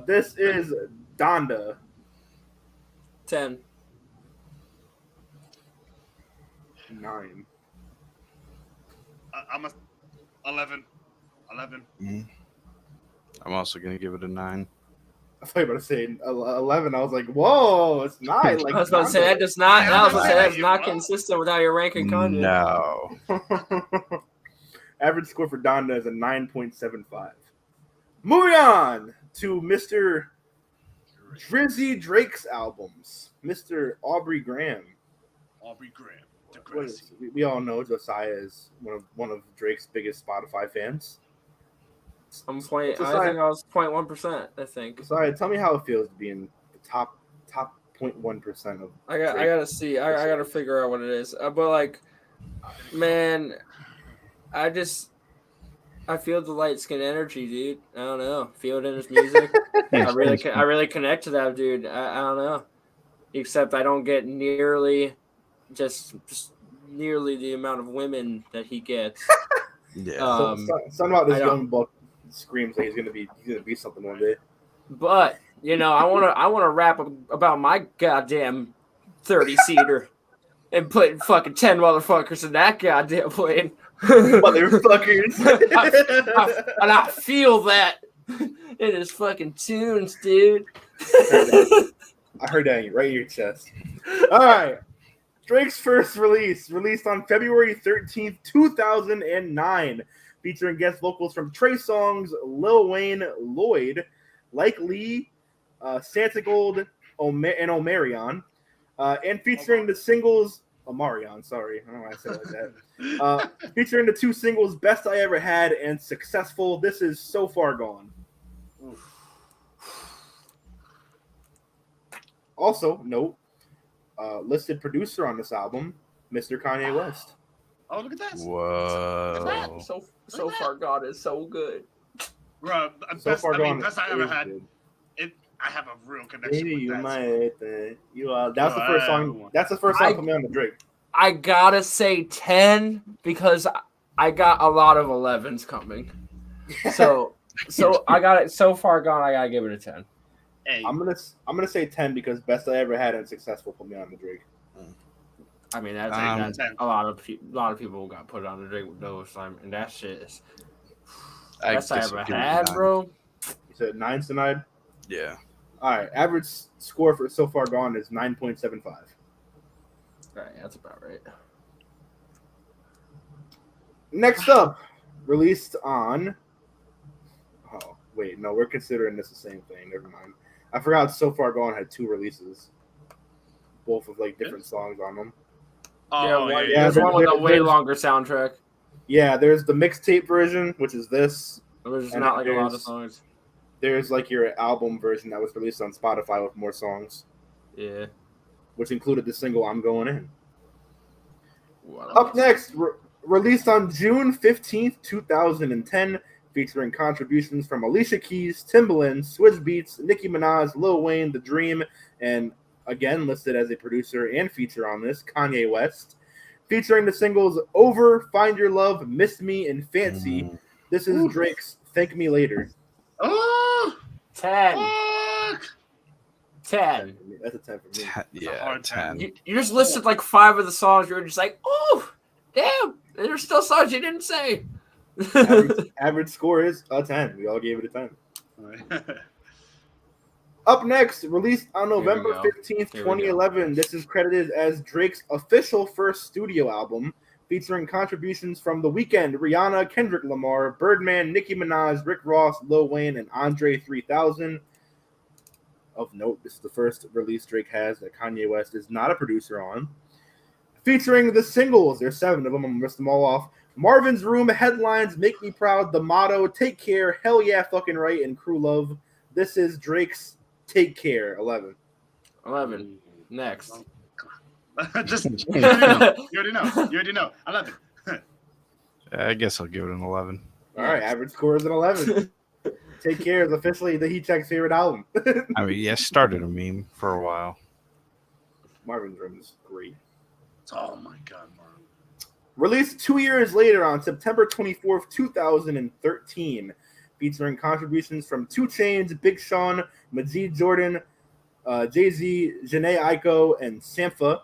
This is Donda. 10. 9. I'm a 11. 11. I'm also going to give it a 9. I thought you were about to say 11. I was like, whoa, it's 9. Like, I was about to say that does not. I was about to say that's not consistent with how you're ranking Kanye. No. Average score for Donda is a 9.75. Moving on to Mr. Drizzy Drake's albums. Mr. Aubrey Graham. Aubrey Graham. We all know Josiah is one of Drake's biggest Spotify fans. I think I was 0.1%. I think. Josiah, tell me how it feels to be in the top 0.1% of. I gotta see. I gotta figure out what it is. But like, man, I feel the light skin energy, dude. I don't know. Feel it in his music. I really connect to that dude. I don't know. Except I don't get nearly just nearly the amount of women that he gets. Yeah. Something about this young buck screams like he's gonna be something one day. But I wanna rap about my goddamn 30-seater and put fucking 10 motherfuckers in that goddamn plane. Motherfuckers. And I feel that in his fucking tunes, dude. I heard that right in your chest. All right. Drake's first released on February 13th, 2009, featuring guest vocals from Trey Songz, Lil Wayne, Lloyd, Like Lee, Santa Gold, and Omarion, and featuring the singles Omarion, sorry, I don't know why I said it like that. Featuring the two singles Best I Ever Had and Successful. This is So Far Gone. Also, note, listed producer on this album, Mr. Kanye West. Oh, look at that. Whoa. So Far Gone is so good. Bro, best I ever had. I have a real connection Maybe with you that. That's the first song. That's the first song coming on the Drake. I gotta say 10 because I got a lot of 11s coming. So I got it. So Far Gone, I gotta give it a 10. Hey. I'm gonna say 10 because Best I Ever Had and Successful put me on the Drake. I mean that's a lot of people got put on the Drake with those time, and that shit is best I ever had, bro. You said 9 tonight. Yeah. All right. Average score for So Far Gone is 9.75. Right, that's about right. Next up, released on. Oh wait, no, we're considering this the same thing. Never mind. I forgot So Far Gone had 2 releases, both with like different songs on them. Oh yeah. There's one with a way longer soundtrack. Yeah, there's the mixtape version, which is this. There's not like a lot of songs. There's like your album version that was released on Spotify with more songs. Yeah. Which included the single I'm Going In. Up next, released on June 15th, 2010, featuring contributions from Alicia Keys, Timbaland, Swizz Beatz, Nicki Minaj, Lil Wayne, The Dream, and again listed as a producer and feature on this, Kanye West. Featuring the singles Over, Find Your Love, Miss Me, and Fancy. This is Drake's Thank Me Later. Oh! 10. Fuck! 10. That's a 10 for me. Yeah, 10. You just listed like 5 of the songs. You were just like, oh, damn. There's still songs you didn't say. Average score is a 10. We all gave it a 10. Up next, released on Here we November go. 15th, Here we go. 2011. This is credited as Drake's official first studio album, featuring contributions from The Weeknd, Rihanna, Kendrick Lamar, Birdman, Nicki Minaj, Rick Ross, Lil Wayne, and Andre 3000. Of note, this is the first release Drake has that Kanye West is not a producer on. Featuring the singles, there's 7 of them, I'm going to list them all off. Marvin's Room, Headlines, Make Me Proud, The Motto, Take Care, Hell Yeah, Fucking Right, and Crew Love. This is Drake's Take Care, 11. 11. Next. Just you already know. 11. I guess I'll give it an 11. All right, average score is an 11. Take Care is officially the Heat Check's favorite album. I mean, yeah, started a meme for a while. Marvin's Room is great. Oh my God, Marvin. Released 2 years later on September 24th, 2013, featuring contributions from 2 Chainz, Big Sean, Majid Jordan, Jay-Z, Jhené Aiko, and Sampha.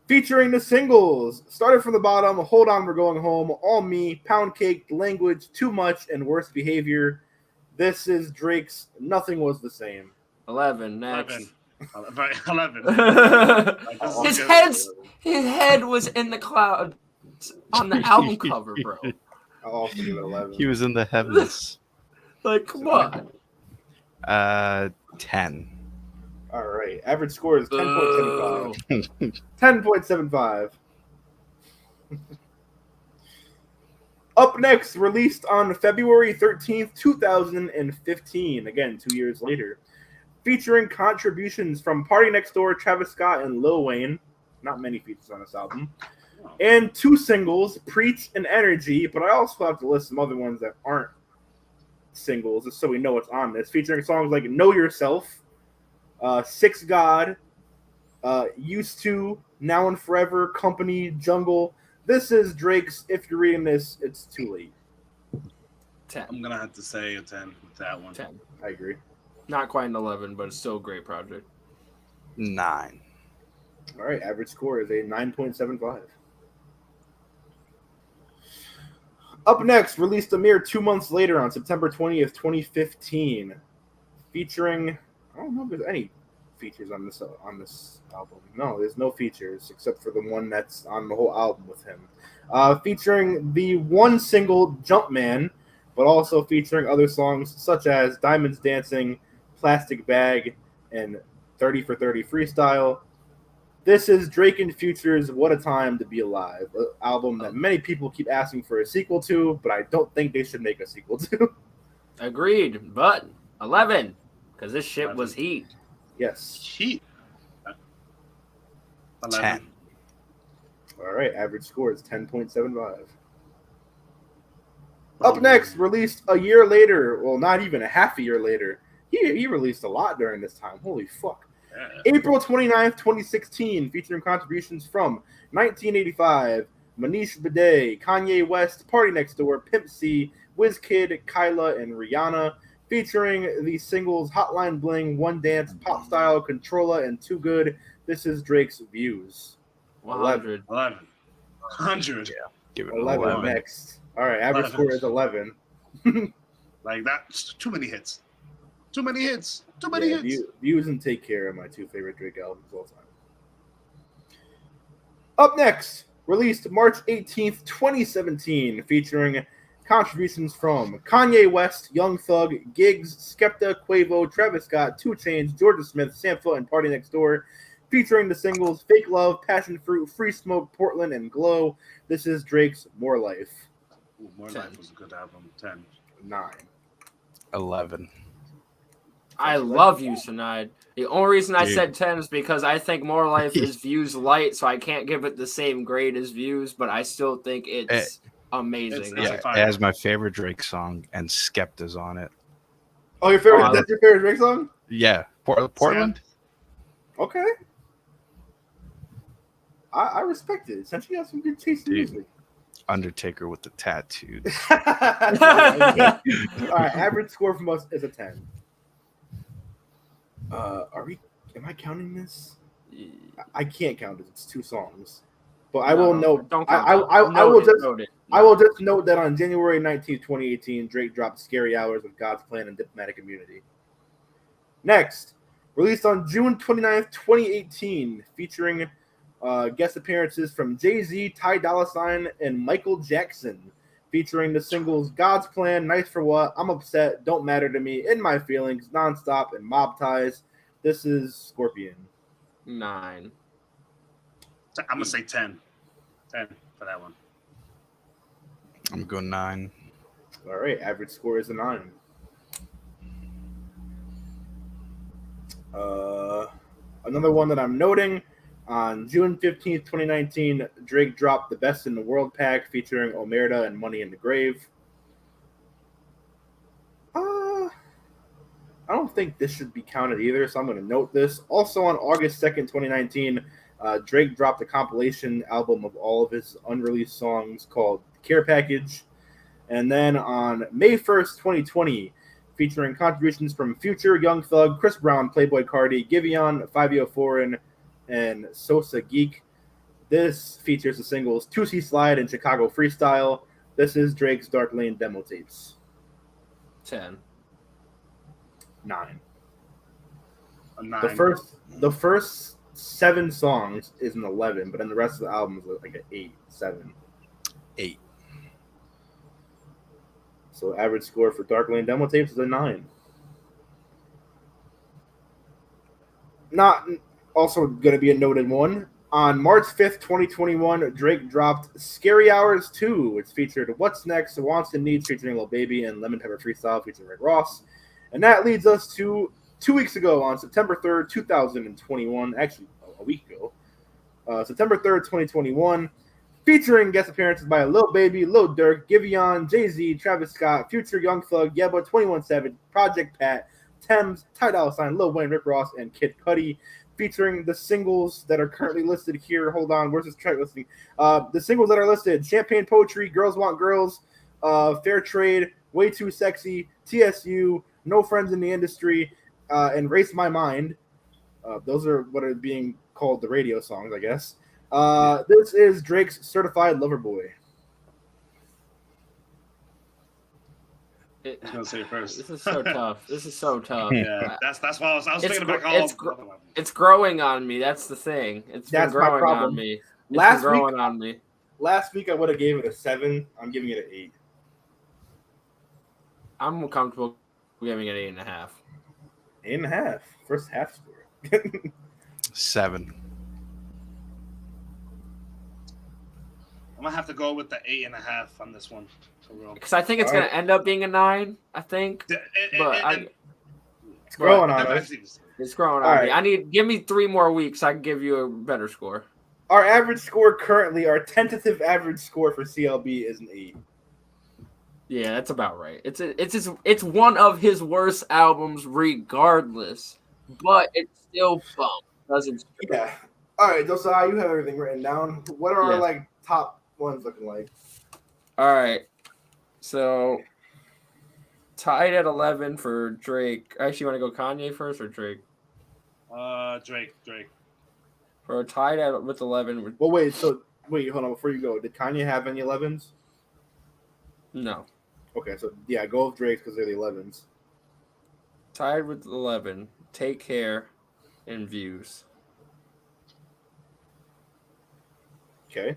Featuring the singles, Started from the Bottom, Hold On, We're Going Home, All Me, Pound Cake, Language, Too Much, and Worst Behavior. This is Drake's Nothing Was the Same. 11. Next. 11. His head was in the clouds on the album cover, bro. I'll also give it 11. He was in the heavens. Like, come on. 10. All right. Average score is 10.75. Boo. 10.75. Up next, released on February 13th, 2015. Again, 2 years later. Featuring contributions from Party Next Door, Travis Scott, and Lil Wayne. Not many features on this album. And 2 singles, Preach and Energy. But I also have to list some other ones that aren't singles, just so we know what's on this. Featuring songs like Know Yourself, Six God, Used To, Now and Forever, Company, Jungle. This is Drake's, if you're reading this, it's too late. 10. I'm gonna have to say a 10 with that one. 10. I agree. Not quite an 11, but it's still a great project. 9. All right, average score is a 9.75. Up next, released a mere 2 months later on September 20th, 2015, featuring, I don't know if there's any features on this album. No, there's no features except for the one that's on the whole album with him. Featuring the 1 single Jumpman, but also featuring other songs such as Diamonds Dancing, Plastic Bag, and 30 for 30 Freestyle. This is Drake and Future's What a Time to Be Alive, an album that many people keep asking for a sequel to, but I don't think they should make a sequel to. Agreed, but 11, because this shit was heat. Yes. Heat. 10. All right, average score is 10.75. Up next, released a year later, well, not even a half a year later. He released a lot during this time. Holy fuck. Yeah. April 29th, 2016, featuring contributions from 1985, Manish Bidet, Kanye West, Party Next Door, Pimp C, WizKid, Kyla, and Rihanna, featuring the singles Hotline Bling, One Dance, Pop Style, Controlla, and Too Good. This is Drake's Views. 100. 11. 100. Yeah. Give it 11 11. next. All right, average 11. score is 11. Like that's too many hits. Too many hits. Yeah, Views and Take Care are my 2 favorite Drake albums of all time. Up next, released March 18th, 2017, featuring contributions from Kanye West, Young Thug, Giggs, Skepta, Quavo, Travis Scott, 2 Chainz, Jordan Smith, Sampha, and Party Next Door, featuring the singles Fake Love, Passion Fruit, Free Smoke, Portland, and Glow. This is Drake's More Life. Ooh, More 10. Life was a good album. 10. 9. 11. I love you, Sinead. The only reason I Dude. said 10 is because I think More Life is Views light, so I can't give it the same grade as Views, but I still think it's amazing. It's Yeah, fine. it has my favorite Drake song, and Skepta's on it. Oh, your favorite? Oh, That's your favorite Drake song? Yeah. Portland? Okay. I respect it. Since you have some good taste in Dude. music. Undertaker with the tattoos. All right, average score from us is a 10. Am I counting this? I can't count it. It's 2 songs. But I will note. Don't I will just note that on January 19th, 2018, Drake dropped "Scary Hours" with God's Plan and Diplomatic Immunity. Next, released on June 29th, 2018, featuring guest appearances from Jay-Z, Ty Dolla $ign, and Michael Jackson, featuring the singles God's Plan, Nice for What, I'm Upset, Don't Matter to Me, In My Feelings, Nonstop, and Mob Ties. This is Scorpion. 9. I'm going to say 10. 10 for that one. I'm going 9. All right, average score is a 9. Another one that I'm noting, on June 15th, 2019, Drake dropped the Best in the World pack featuring Omerta and Money in the Grave. I don't think this should be counted either, so I'm going to note this. Also on August 2nd, 2019, Drake dropped a compilation album of all of his unreleased songs called Care Package. And then on May 1st, 2020, featuring contributions from Future, Young Thug, Chris Brown, Playboi Carti, Giveon, Fivio Foreign, and Sosa Geek. This features the singles 2C Slide and Chicago Freestyle. This is Drake's Dark Lane demo tapes. 10. 9. A 9. The first 7 songs is an 11, but then the rest of the album is like an 8, 7. 8. So average score for Dark Lane demo tapes is a 9. Not also going to be a noted one. On March 5th, 2021, Drake dropped Scary Hours 2, which featured What's Next, Wants and Needs featuring Lil Baby, and Lemon Pepper Freestyle featuring Rick Ross. And that leads us to 2 weeks ago on September 3rd, 2021, actually a week ago, September 3rd, 2021, featuring guest appearances by Lil Baby, Lil Durk, Giveon, Jay-Z, Travis Scott, Future, Young Thug, Yebba, 21 Savage, Project Pat, Thames, Ty Dolla $ign, Lil Wayne, Rick Ross, and Kid Cudi, featuring the singles that are currently listed here. Hold on, where's this track listing? The singles that are listed: Champagne Poetry, Girls Want Girls, Fair Trade, Way Too Sexy, TSU, No Friends in the Industry, and Race My Mind. Those are what are being called the radio songs, I guess. This is Drake's Certified Lover Boy. I was gonna say it first. This is so tough. This is so tough. Yeah, that's why I was thinking about it's growing on me. That's the thing. It's been growing on me. Last week I would have gave it a 7. I'm giving it an 8. I'm comfortable giving it 8.5. 8.5. First half score. 7. I'm gonna have to go with the 8.5 on this one. Because I think it's going to end up being a 9, I think. It's growing on us. It's growing on me. Give me 3 more weeks. I can give you a better score. Our average score currently, our tentative average score for CLB is an 8. Yeah, that's about right. It's one of his worst albums regardless, but it's still fun. Doesn't. Yeah. All right, Josiah, you have everything written down. What are our top ones looking like? All right. So, tied at 11 for Drake. Actually, you want to go Kanye first or Drake? Drake. For tied at with 11. Well, wait. Hold on. Before you go, did Kanye have any 11s? No. Okay, so yeah, go with Drake because they're the 11s. Tied with 11. Take Care and Views. Okay.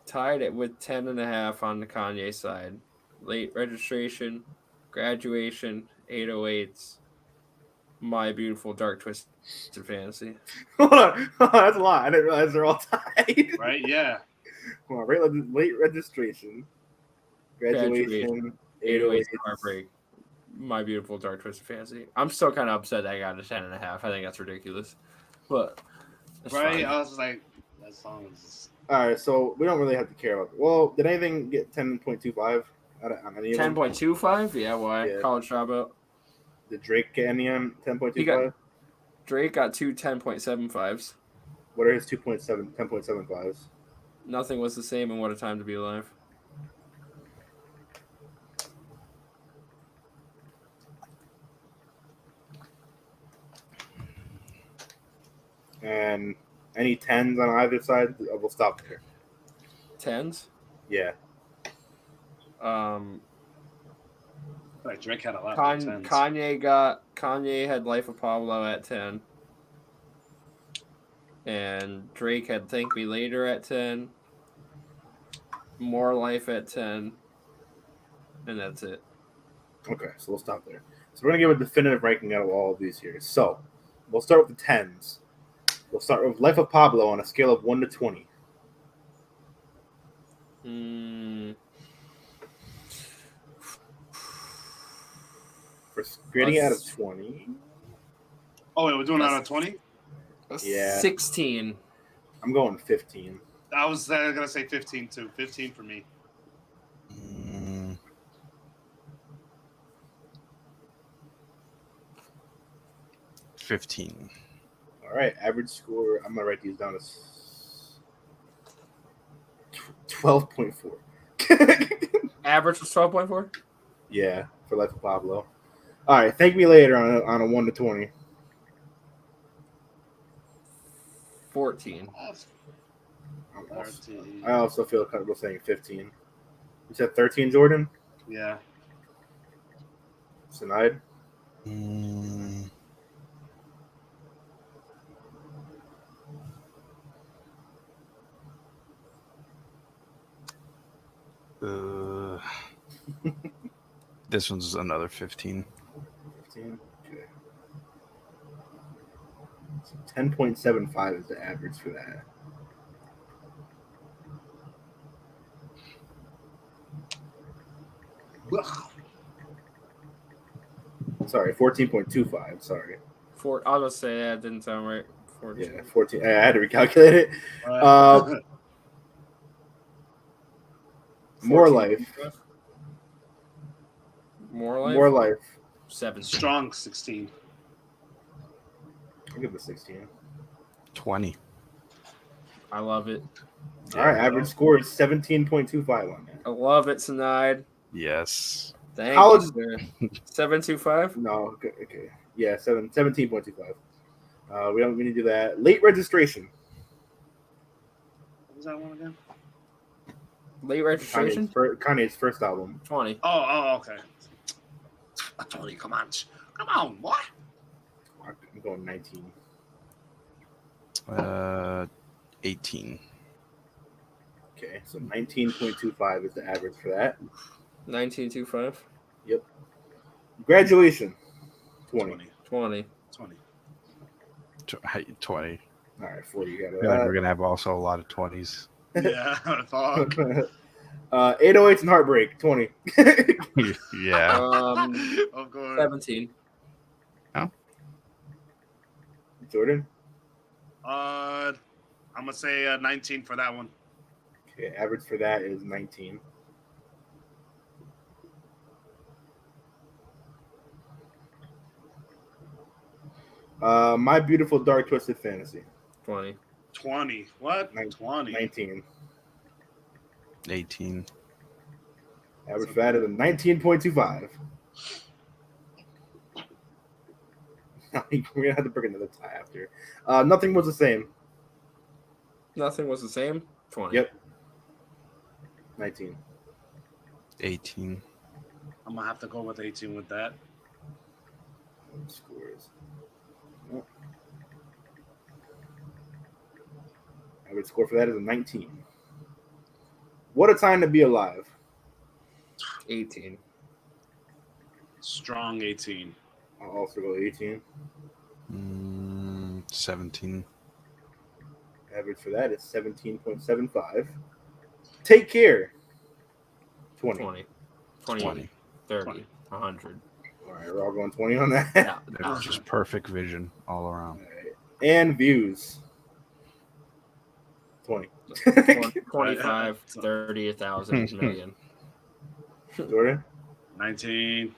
Tied it with 10.5 on the Kanye side. Late Registration, Graduation, 808s, My Beautiful Dark Twisted Fantasy. Hold on. That's a lot. I didn't realize they're all tied. Right? Yeah. Come on, late Registration, Graduation, 808s, Heartbreak, My Beautiful Dark Twisted Fantasy. I'm still kind of upset that I got a 10.5. I think that's ridiculous. But right? Fine. I was like, that song is. All right, so we don't really have to care about it. Well, did anything get 10.25 on any of them? 10.25? Yeah, why? Yeah. College Dropout. Did Drake get any on 10.25? Drake got 2 10.75s. What are his 10.75s? Nothing Was the Same and What a Time to Be Alive. And any 10s on either side? We'll stop there. 10s? Yeah. Like Drake had a lot of Kanye had Life of Pablo at 10. And Drake had Thank Me Later at 10. More Life at 10. And that's it. Okay, so we'll stop there. So we're gonna give a definitive ranking out of all of these here. So we'll start with the 10s. We'll start with Life of Pablo on a scale of 1 to 20. For grading it out of 20. Oh, wait, we're doing it out of 20? Yeah. 16. I'm going 15. I was gonna say 15 too. 15 for me. 15. All right, average score. I'm gonna write these down as 12.4. Average was 12.4? Yeah, for Life of Pablo. All right, thank me later on a 1 to 20. 14. I also feel comfortable saying 15. You said 13, Jordan? Yeah. Sinide? 'This one's another 15. 15? Okay. So 10.75 is the average for that. Sorry, 14.25. Sorry. I was gonna say that didn't sound right. 14. Yeah, 14. I had to recalculate it. More 14. Life. More Life. 7. Strong 16. I'll give it 16. 20. I love it. All right, average score is 17.25 on that. I love it, Sinide. Yes. Thank College- you, sir. 725? No, okay. Yeah, 17.25. We don't need to do that. Late registration. What was that one again? Late registration? Kanye's first album. 20. Oh, okay. 20, come on, what? I'm going 19. 18. Okay, so 19.25 is the average for that. 1925? Yep. Graduation. 20. 20. 20. All right, 40. You got I feel like we're going to have also a lot of 20s. Yeah, fuck. 808s and Heartbreak. 20. Yeah. Of course. 17. Jordan? I'm gonna say 19 for that one. Okay, average for that is 19. My Beautiful Dark Twisted Fantasy. 20. 20. What? 20. 19. 18. Average for that is a 19.25. We're gonna have to bring another tie after. Nothing was the same. Nothing was the same? 20. Yep. 19. 18. I'm gonna have to go with 18 with that. Scores. Average score for that is a 19. What a time to be alive. 18. Strong 18. I'll also go 18. 17. Average for that is 17.75. Take Care. 20. 20. 20. 20. 30. 20. 100. All right, we're all going 20 on that. Yeah. It's just perfect vision all All around. right. And views. 20. 25, 30, 1,000, million. Jordan? 19.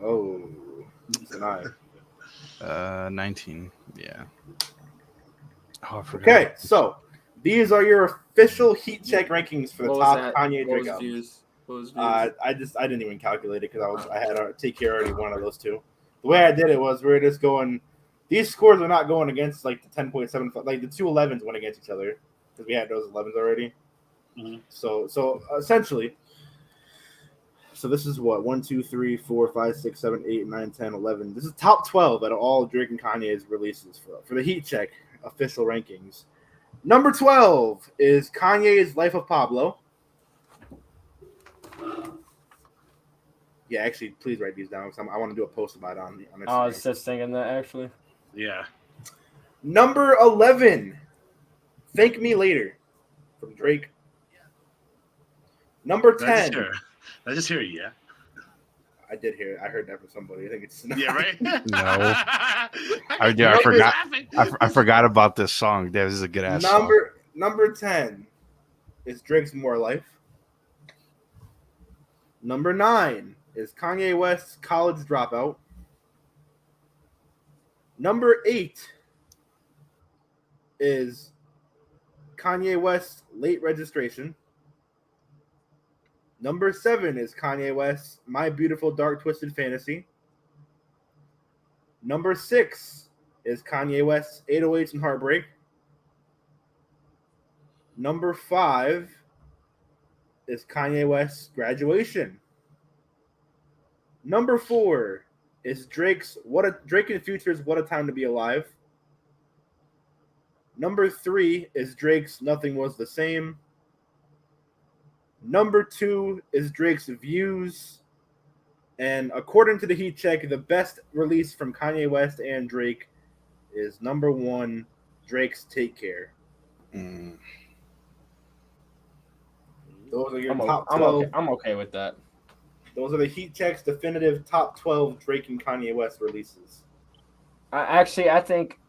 Oh, it's an eye. 19. Yeah. Oh, I forgot. Okay, so these are your official heat check rankings for the What was top that? Kanye What Drake was albums. views? What was views? I didn't even calculate it because I had Take Care already one of those two. The way I did it was we were just going. These scores are not going against like the 10.75. Like the two 11s went against each other because we had those 11s already. Mhm. So essentially, So this is what 1, 2, 3, 4, 5, 6, 7, 8, 9, 10, 11. This is top 12 out of all Drake and Kanye's releases for the Heat Check official rankings. Number 12 is Kanye's Life of Pablo. Yeah, actually, please write these down because I want to do a post about it on Instagram. I was just thinking that actually. Yeah. Number 11, Thank Me Later from Drake. Number 10. I just hear it, yeah. I did hear it. I heard that from somebody. I think it's Yeah, right? No. I forgot. I forgot about this song. That was a good ass song. Number 10 is Drake's More Life. Number 9 is Kanye West's College Dropout. Number 8 is Kanye West's Late Registration. Number 7 is Kanye West's My Beautiful Dark Twisted Fantasy. Number 6 is Kanye West's 808s and Heartbreak. Number 5 is Kanye West's Graduation. Number 4 is Drake and Future's What a Time to Be Alive. Number 3 is Drake's Nothing Was the Same. Number 2 is Drake's Views. And according to the Heat Check, the best release from Kanye West and Drake is number 1, Drake's Take Care. Those are your top 12. I'm okay with that. Those are the Heat Check's definitive top 12 Drake and Kanye West releases. I think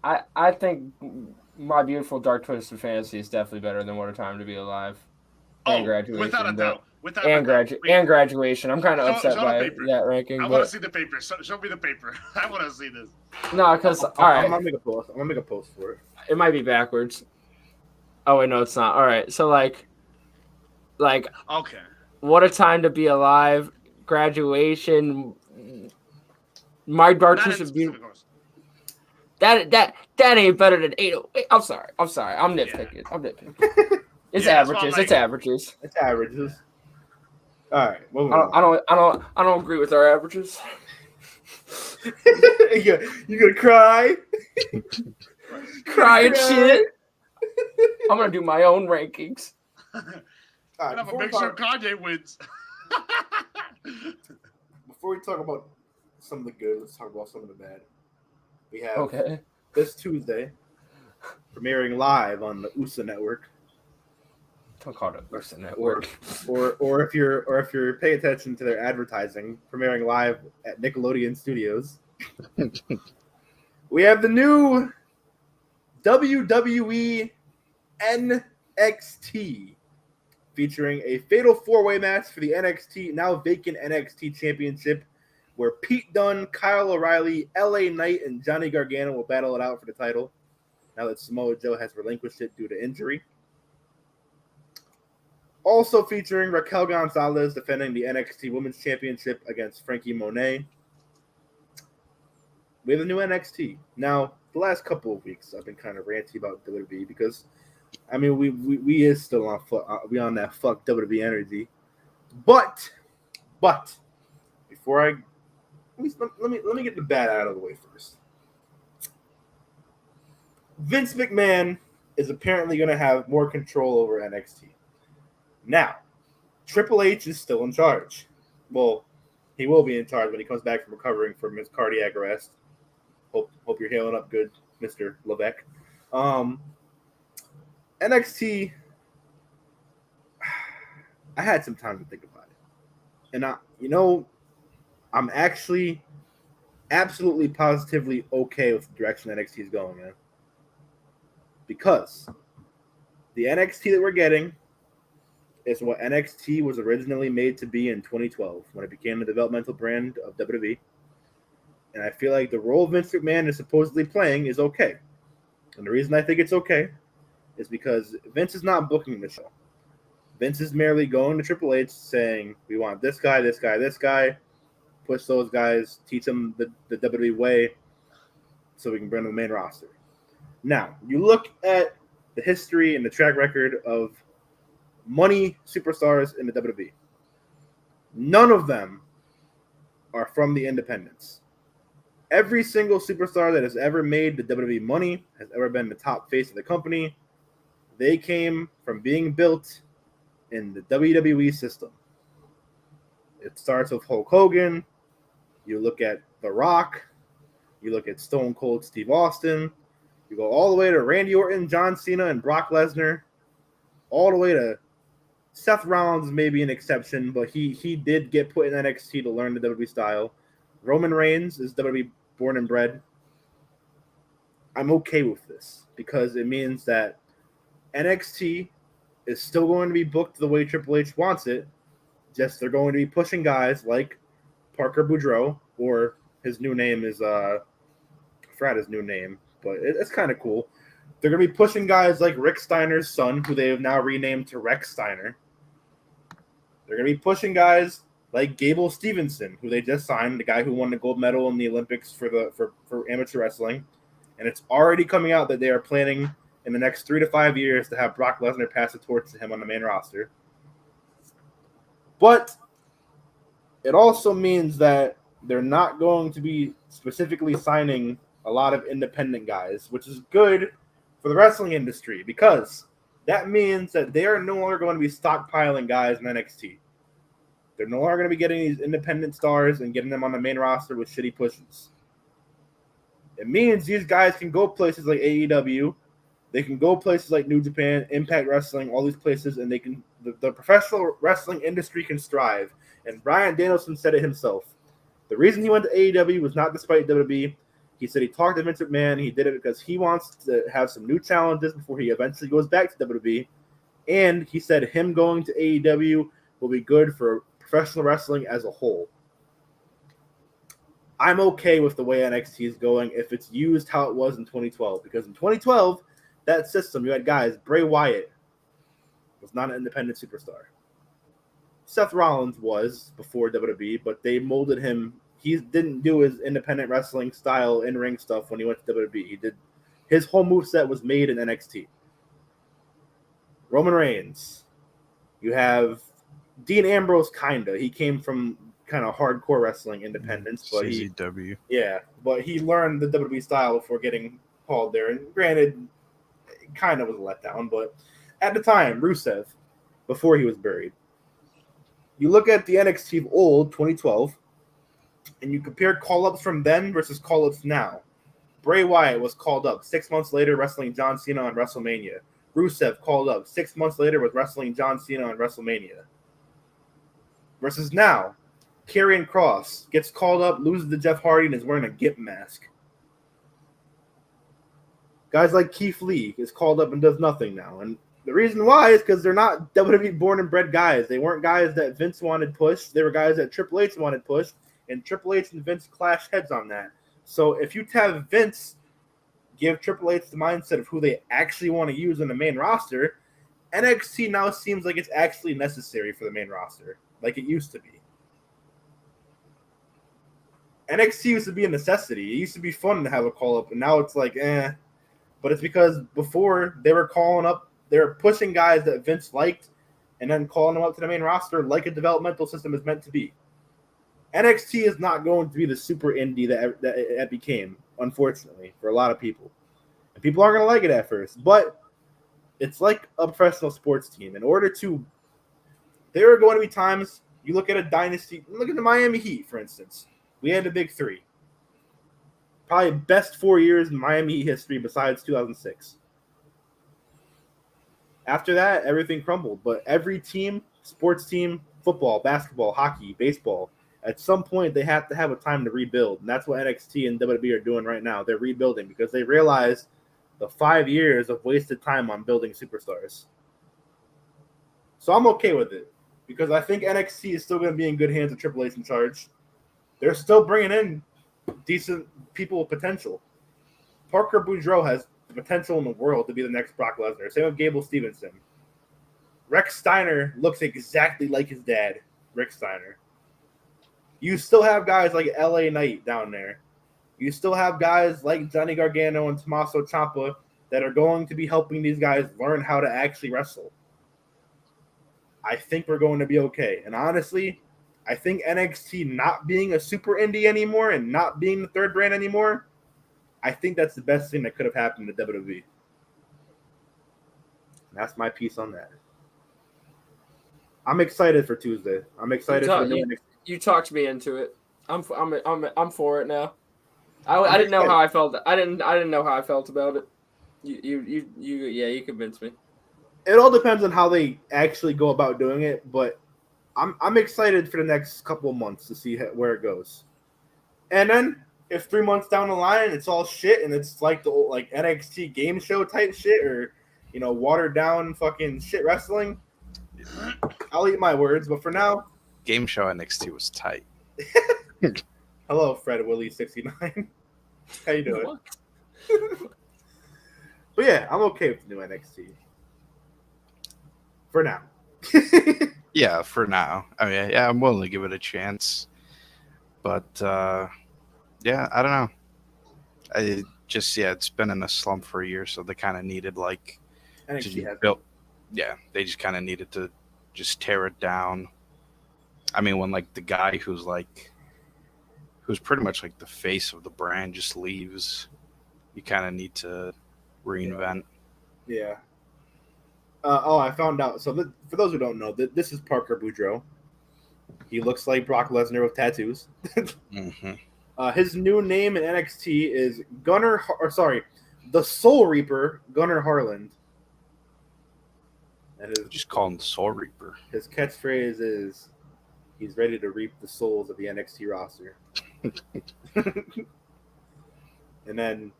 I think My Beautiful Dark Twisted Fantasy is definitely better than What a Time to Be Alive. And Graduation. Without a doubt. And Graduation. I'm kind of upset by that ranking. I want to see the paper. Show me the paper. I want to see this. No, because all right. I'm gonna make a post. I'm gonna make a post for it. It might be backwards. Oh wait, no, it's not. All right, so like, okay. What a Time to Be Alive, Graduation, My Dark Twisted Beauty. That ain't better than 808. I'm sorry. I'm nitpicking. It's averages. It's averages. It's averages. All right. I don't agree with our averages. you gonna cry? Cry and shit. I'm gonna do my own rankings. I'm gonna make sure Kanye wins. Before we talk about some of the good, let's talk about some of the bad. We have this Tuesday premiering live on the USA Network. Don't call it USA Network. Or if you're paying attention to their advertising, premiering live at Nickelodeon Studios. We have the new WWE NXT featuring a fatal 4-way match for the NXT now vacant NXT Championship, where Pete Dunne, Kyle O'Reilly, LA Knight, and Johnny Gargano will battle it out for the title now that Samoa Joe has relinquished it due to injury. Also featuring Raquel Gonzalez defending the NXT Women's Championship against Frankie Monet. We have a new NXT. Now, the last couple of weeks, I've been kind of ranty about WWE because, I mean, we is still on that fuck WWE energy. But before let me get the bad out of the way first. Vince McMahon is apparently going to have more control over NXT. Now, Triple H is still in charge. Well, he will be in charge when he comes back from recovering from his cardiac arrest. Hope you're healing up good, Mr. Levesque. NXT, I had some time to think about it. And I'm actually absolutely positively okay with the direction NXT is going, man. Because the NXT that we're getting is what NXT was originally made to be in 2012 when it became the developmental brand of WWE. And I feel like the role Vince McMahon is supposedly playing is okay. And the reason I think it's okay is because Vince is not booking the show. Vince is merely going to Triple H saying, we want this guy, this guy, this guy. Push those guys, teach them the WWE way so we can bring them the main roster. Now, you look at the history and the track record of money superstars in the WWE. None of them are from the independents. Every single superstar that has ever made the WWE money, has ever been the top face of the company, they came from being built in the WWE system. It starts with Hulk Hogan. You look at The Rock. You look at Stone Cold Steve Austin. You go all the way to Randy Orton, John Cena, and Brock Lesnar. All the way to Seth Rollins, maybe an exception, but he did get put in NXT to learn the WWE style. Roman Reigns is WWE born and bred. I'm okay with this because it means that NXT is still going to be booked the way Triple H wants it. Just they're going to be pushing guys like Parker Boudreaux, or his new name is I forgot his new name, but it's kind of cool. They're going to be pushing guys like Rick Steiner's son, who they have now renamed to Rex Steiner. They're going to be pushing guys like Gable Stevenson, who they just signed, the guy who won the gold medal in the Olympics for amateur wrestling. And it's already coming out that they are planning in the next 3 to 5 years to have Brock Lesnar pass the torch to him on the main roster. But it also means that they're not going to be specifically signing a lot of independent guys, which is good for the wrestling industry because that means that they are no longer going to be stockpiling guys in NXT. They're no longer going to be getting these independent stars and getting them on the main roster with shitty pushes. It means these guys can go places like AEW. They can go places like New Japan, Impact Wrestling, all these places, and they can. The professional wrestling industry can strive. And Bryan Danielson said it himself. The reason he went to AEW was not despite WWE. He said he talked to Vince McMahon. He did it because he wants to have some new challenges before he eventually goes back to WWE. And he said him going to AEW will be good for professional wrestling as a whole. I'm okay with the way NXT is going if it's used how it was in 2012. Because in 2012, that system, you had guys, Bray Wyatt was not an independent superstar. Seth Rollins was before WWE, but they molded him. He didn't do his independent wrestling style in-ring stuff when he went to WWE. He did his whole moveset was made in NXT. Roman Reigns. You have Dean Ambrose, kinda. He came from kind of hardcore wrestling independence, but CZW. but he learned the WWE style before getting called there. And granted, it kind of was a letdown, but at the time, Rusev, before he was buried. You look at the NXT of old, 2012, and you compare call-ups from then versus call-ups now. Bray Wyatt was called up 6 months later wrestling John Cena on WrestleMania. Rusev called up 6 months later with wrestling John Cena on WrestleMania. Versus now, Karrion Kross gets called up, loses to Jeff Hardy, and is wearing a Gimp mask. Guys like Keith Lee is called up and does nothing now. And the reason why is because they're not WWE born and bred guys. They weren't guys that Vince wanted pushed. They were guys that Triple H wanted pushed, and Triple H and Vince clashed heads on that. So if you have Vince give Triple H the mindset of who they actually want to use on the main roster, NXT now seems like it's actually necessary for the main roster, like it used to be. NXT used to be a necessity. It used to be fun to have a call-up, and now it's like, eh. But it's because before they were pushing guys that Vince liked and then calling them up to the main roster like a developmental system is meant to be. NXT is not going to be the super indie that it became, unfortunately, for a lot of people. And people aren't going to like it at first, but it's like a professional sports team. There are going to be times you look at a dynasty, look at the Miami Heat, for instance. We had the big three. Probably best 4 years in Miami Heat history besides 2006. After that, everything crumbled. But every team, sports team, football, basketball, hockey, baseball, at some point they have to have a time to rebuild. And that's what NXT and WWE are doing right now. They're rebuilding because they realize the 5 years of wasted time on building superstars. So I'm okay with it because I think NXT is still going to be in good hands with Triple H in charge. They're still bringing in decent people with potential. Parker Boudreaux has the potential in the world to be the next Brock Lesnar. Same with Gable Stevenson. Rex Steiner looks exactly like his dad, Rick Steiner. You still have guys like LA Knight down there. You still have guys like Johnny Gargano and Tommaso Ciampa that are going to be helping these guys learn how to actually wrestle. I think we're going to be okay. And honestly, I think NXT not being a super indie anymore and not being the third brand anymore, I think that's the best thing that could have happened to WWE. That's my piece on that. I'm excited for Tuesday. I'm excited for the new NXT. You talked me into it. I'm for it now. I didn't know how I felt. I didn't know how I felt about it. You convinced me. It all depends on how they actually go about doing it, but I'm excited for the next couple of months to see where it goes. And then if 3 months down the line it's all shit and it's like the old, like NXT game show type shit or watered down fucking shit wrestling, I'll eat my words. But for now, game show NXT was tight. Hello, Fred Willie 69. How you doing? But yeah, I'm okay with the new NXT. For now. Yeah, for now. I mean, yeah, I'm willing to give it a chance. But, yeah, I don't know. It's been in a slump for a year, so they kind of needed, like, they just kind of needed to just tear it down. I mean, when, like, the guy who's pretty much, like, the face of the brand just leaves, you kind of need to reinvent. Yeah. I found out. So for those who don't know, this is Parker Boudreaux. He looks like Brock Lesnar with tattoos. Mm-hmm. His new name in NXT is the Soul Reaper, Gunnar Harland. And Just call him the Soul Reaper. His catchphrase is, he's ready to reap the souls of the NXT roster. And then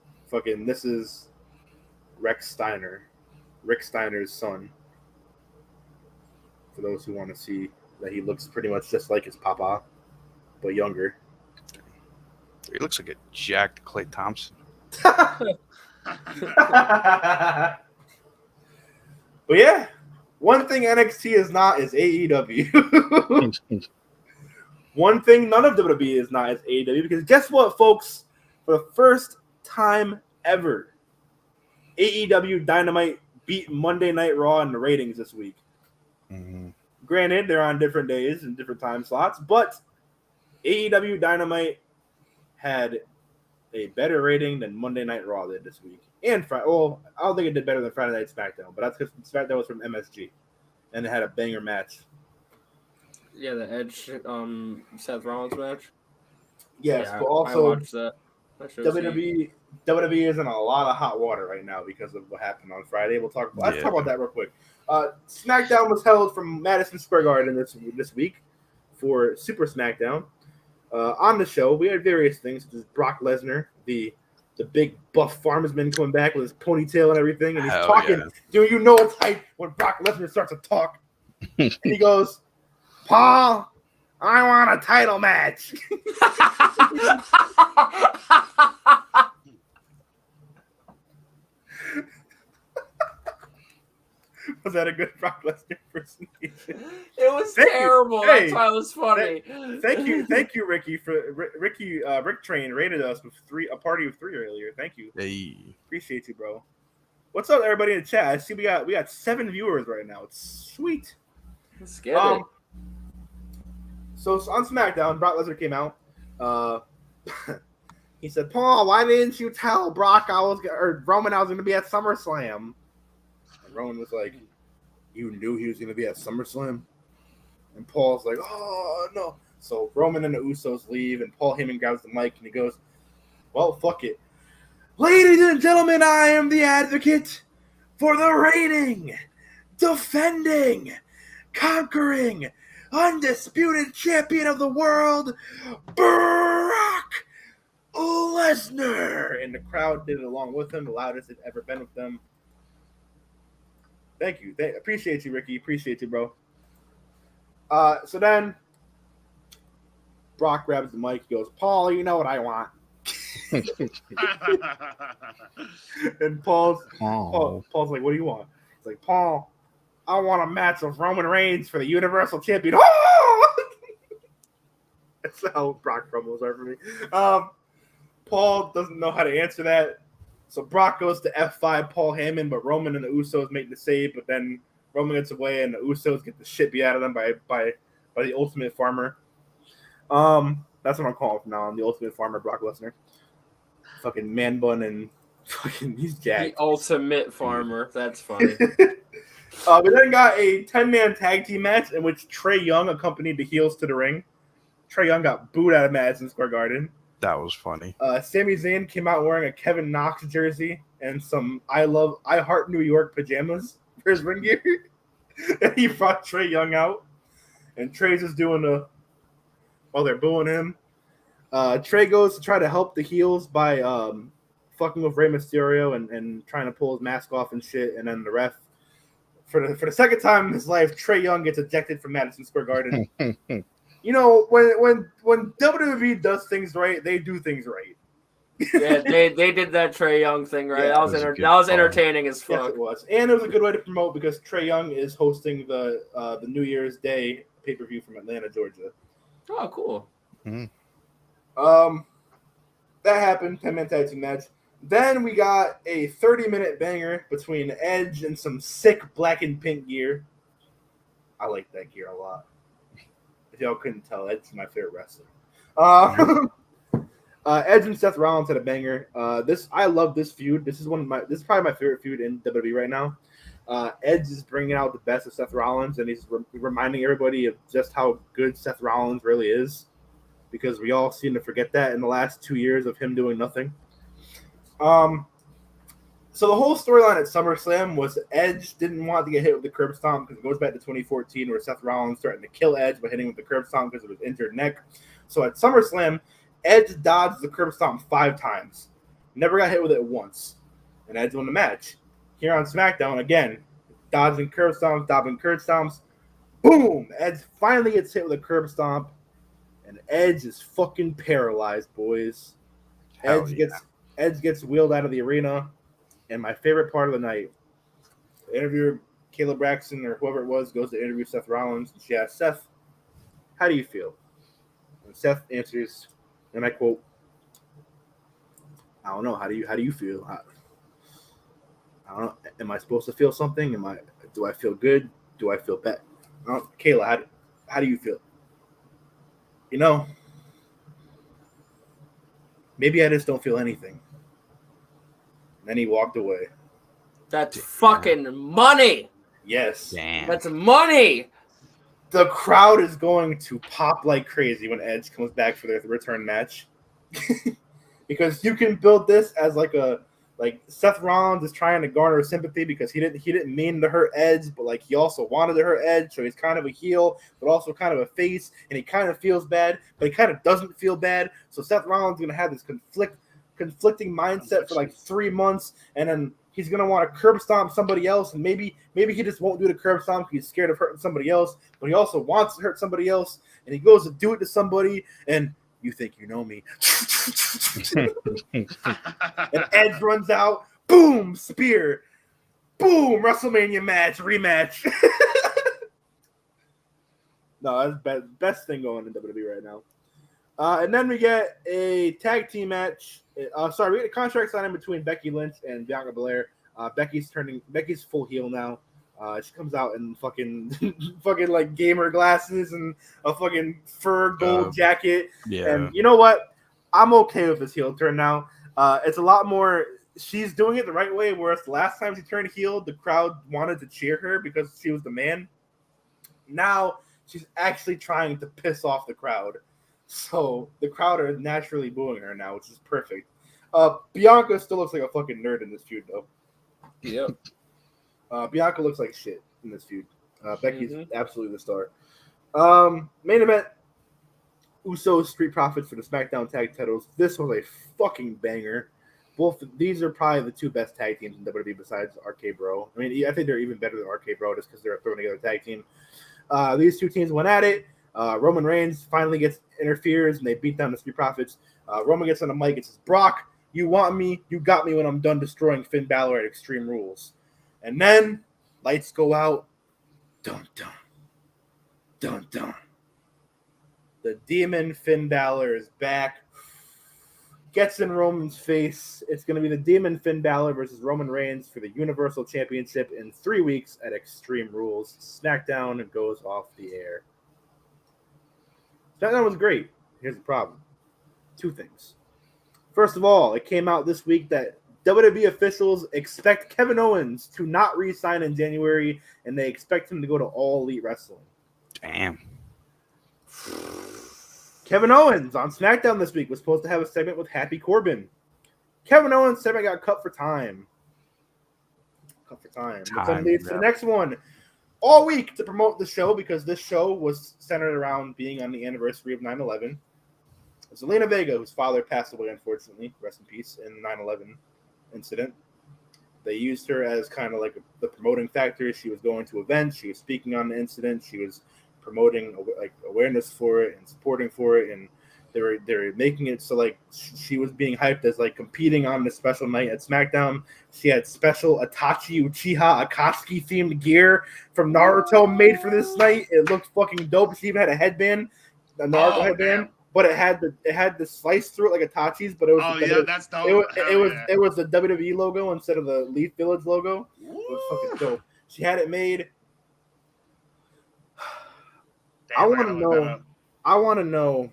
this is Rex Steiner. Rick Steiner's son. For those who want to see that he looks pretty much just like his papa, but younger. He looks like a jacked Klay Thompson. But yeah, one thing NXT is not is AEW. One thing none of WWE is not is AEW, because guess what, folks? For the first time ever, AEW Dynamite beat Monday Night Raw in the ratings this week. Mm-hmm. Granted, they're on different days and different time slots, but AEW Dynamite had a better rating than Monday Night Raw did this week. And I don't think it did better than Friday Night SmackDown, but that's because SmackDown was from MSG, and it had a banger match. Yeah, the Edge Seth Rollins match. Yes, yeah, but also I watched that. WWE is in a lot of hot water right now because of what happened on Friday. Let's talk about that real quick. SmackDown was held from Madison Square Garden this week for Super SmackDown. On the show, we had various things such as Brock Lesnar, the big buff farmersman coming back with his ponytail and everything, and he's talking. Yeah. You know it's hype when Brock Lesnar starts to talk, and he goes, "Paul, I want a title match." Was that a good Brock Lesnar impersonation? It was terrible. That's why it was funny. Thank you, Ricky. Rick Train rated us with a party of 3 earlier. Thank you. Hey. Appreciate you, bro. What's up, everybody in the chat? I see we got 7 viewers right now. It's sweet. Let's get it. So on SmackDown, Brock Lesnar came out. He said, "Paul, why didn't you tell Roman I was going to be at SummerSlam?" And Roman was like, "You knew he was going to be at SummerSlam?" And Paul's like, "Oh, no." So Roman and the Usos leave, and Paul Heyman grabs the mic, and he goes, "Well, fuck it. Ladies and gentlemen, I am the advocate for the reigning, defending, conquering, undisputed champion of the world, Brock Lesnar." And the crowd did it along with him, the loudest it's ever been with them. Thank you. Appreciate you, Ricky. Appreciate you, bro. So then Brock grabs the mic. He goes, "Paul, you know what I want." And Paul's like, "What do you want?" He's like, "Paul, I want a match of Roman Reigns for the Universal Champion." Oh! That's how Brock promos are for me. Paul doesn't know how to answer that. So Brock goes to F5 Paul Heyman, but Roman and the Usos make the save, but then Roman gets away, and the Usos get the shit beat out of them by the Ultimate Farmer. That's what I'm calling from now on, the Ultimate Farmer, Brock Lesnar. Fucking man bun and fucking he's jacked. The Ultimate Farmer. That's funny. We then got a 10-man tag team match in which Trae Young accompanied the heels to the ring. Trae Young got booed out of Madison Square Garden. That was funny. Sami Zayn came out wearing a Kevin Knox jersey and some I Heart New York pajamas for his ring gear. And he brought Trae Young out. And Trae's just doing while they're booing him. Trae goes to try to help the heels by fucking with Rey Mysterio and trying to pull his mask off and shit. And then the ref, for the second time in his life, Trae Young gets ejected from Madison Square Garden. You know, when WWE does things right, they do things right. Yeah, they did that Trae Young thing right. Yeah, that was entertaining as fuck. Yes, it was, and it was a good way to promote because Trae Young is hosting the New Year's Day pay-per-view from Atlanta, Georgia. Oh, cool. Mm-hmm. That happened. 10-man tag team match. Then we got a 30-minute banger between Edge and some sick black and pink gear. I like that gear a lot. If y'all couldn't tell, Edge's my favorite wrestler. Edge and Seth Rollins had a banger. I love this feud. This is probably my favorite feud in WWE right now. Edge is bringing out the best of Seth Rollins, and he's reminding everybody of just how good Seth Rollins really is, because we all seem to forget that in the last 2 years of him doing nothing. So the whole storyline at SummerSlam was Edge didn't want to get hit with the curb stomp because it goes back to 2014 where Seth Rollins threatened to kill Edge by hitting him with the curb stomp because of his injured neck. So at SummerSlam, Edge dodged the curb stomp 5 times. Never got hit with it once. And Edge won the match. Here on SmackDown, again, dodging curb stomps. Boom! Edge finally gets hit with a curb stomp. And Edge is fucking paralyzed, boys. Edge gets wheeled out of the arena. And my favorite part of the night, the interviewer, Kayla Braxton or whoever it was, goes to interview Seth Rollins. And she asks, Seth, how do you feel? And Seth answers, and I quote, I don't know. How do you feel? I don't know. Am I supposed to feel something? Do I feel good? Do I feel bad? Kayla, how do you feel? You know, maybe I just don't feel anything. And then he walked away. That's fucking money. Yes. Damn. That's money. The crowd is going to pop like crazy when Edge comes back for their return match. Because you can build this as like Seth Rollins is trying to garner sympathy because he didn't mean to hurt Edge, but like he also wanted to hurt Edge, so he's kind of a heel, but also kind of a face, and he kind of feels bad, but he kind of doesn't feel bad. So Seth Rollins is gonna have this conflicting mindset for like 3 months, and then he's gonna want to curb stomp somebody else, and maybe he just won't do the curb stomp because he's scared of hurting somebody else, but he also wants to hurt somebody else, and he goes to do it to somebody, and you think you know me. And Edge runs out, boom, spear, boom, WrestleMania match, rematch. No, that's best thing going in WWE right now. And then we get a tag team match. We get a contract signing between Becky Lynch and Bianca Belair. Becky's full heel now. She comes out in fucking like gamer glasses and a fucking fur gold jacket. Yeah. And you know what? I'm okay with this heel turn now. It's a lot more. She's doing it the right way. Whereas the last time she turned heel, the crowd wanted to cheer her because she was the man. Now she's actually trying to piss off the crowd. So the crowd are naturally booing her now, which is perfect. Bianca still looks like a fucking nerd in this feud, though. Yep. Bianca looks like shit in this feud. Becky's absolutely the star. Main event, Usos Street Profits for the SmackDown Tag Titles. This was a fucking banger. These are probably the 2 best tag teams in WWE besides RK Bro. I mean, I think they're even better than RK Bro just because they're throwing together a tag team. These 2 teams went at it. Roman Reigns finally interferes, and they beat down the Street Profits. Roman gets on the mic and says, Brock, you want me? You got me when I'm done destroying Finn Balor at Extreme Rules. And then lights go out. Dun, dun. Dun, dun. The demon Finn Balor is back. gets in Roman's face. It's going to be the Demon Finn Balor versus Roman Reigns for the Universal Championship in 3 weeks at Extreme Rules. SmackDown goes off the air. SmackDown was great. Here's the problem. 2 things. First of all, it came out this week that WWE officials expect Kevin Owens to not re-sign in January, and they expect him to go to All Elite Wrestling. Damn. Kevin Owens on SmackDown this week was supposed to have a segment with Happy Corbin. Kevin Owens' segment got cut for time. Which then leads to the next one. All week to promote the show, because this show was centered around being on the anniversary of 9/11. Zelina Vega, whose father passed away, unfortunately, rest in peace, in the 9/11 incident. They used her as kind of like the promoting factor. She was going to events. She was speaking on the incident. She was promoting like awareness for it and supporting for it. And they were making it so like she was being hyped as like competing on the special night at SmackDown. She had special Itachi Uchiha Akatsuki themed gear from Naruto made for this night. It looked fucking dope. She even had a headband, a Naruto headband. Damn. But it had the slice through it like Itachi's, but it was that's dope. It was the WWE logo instead of the Leaf Village logo. It was fucking dope. She had it made. I want to know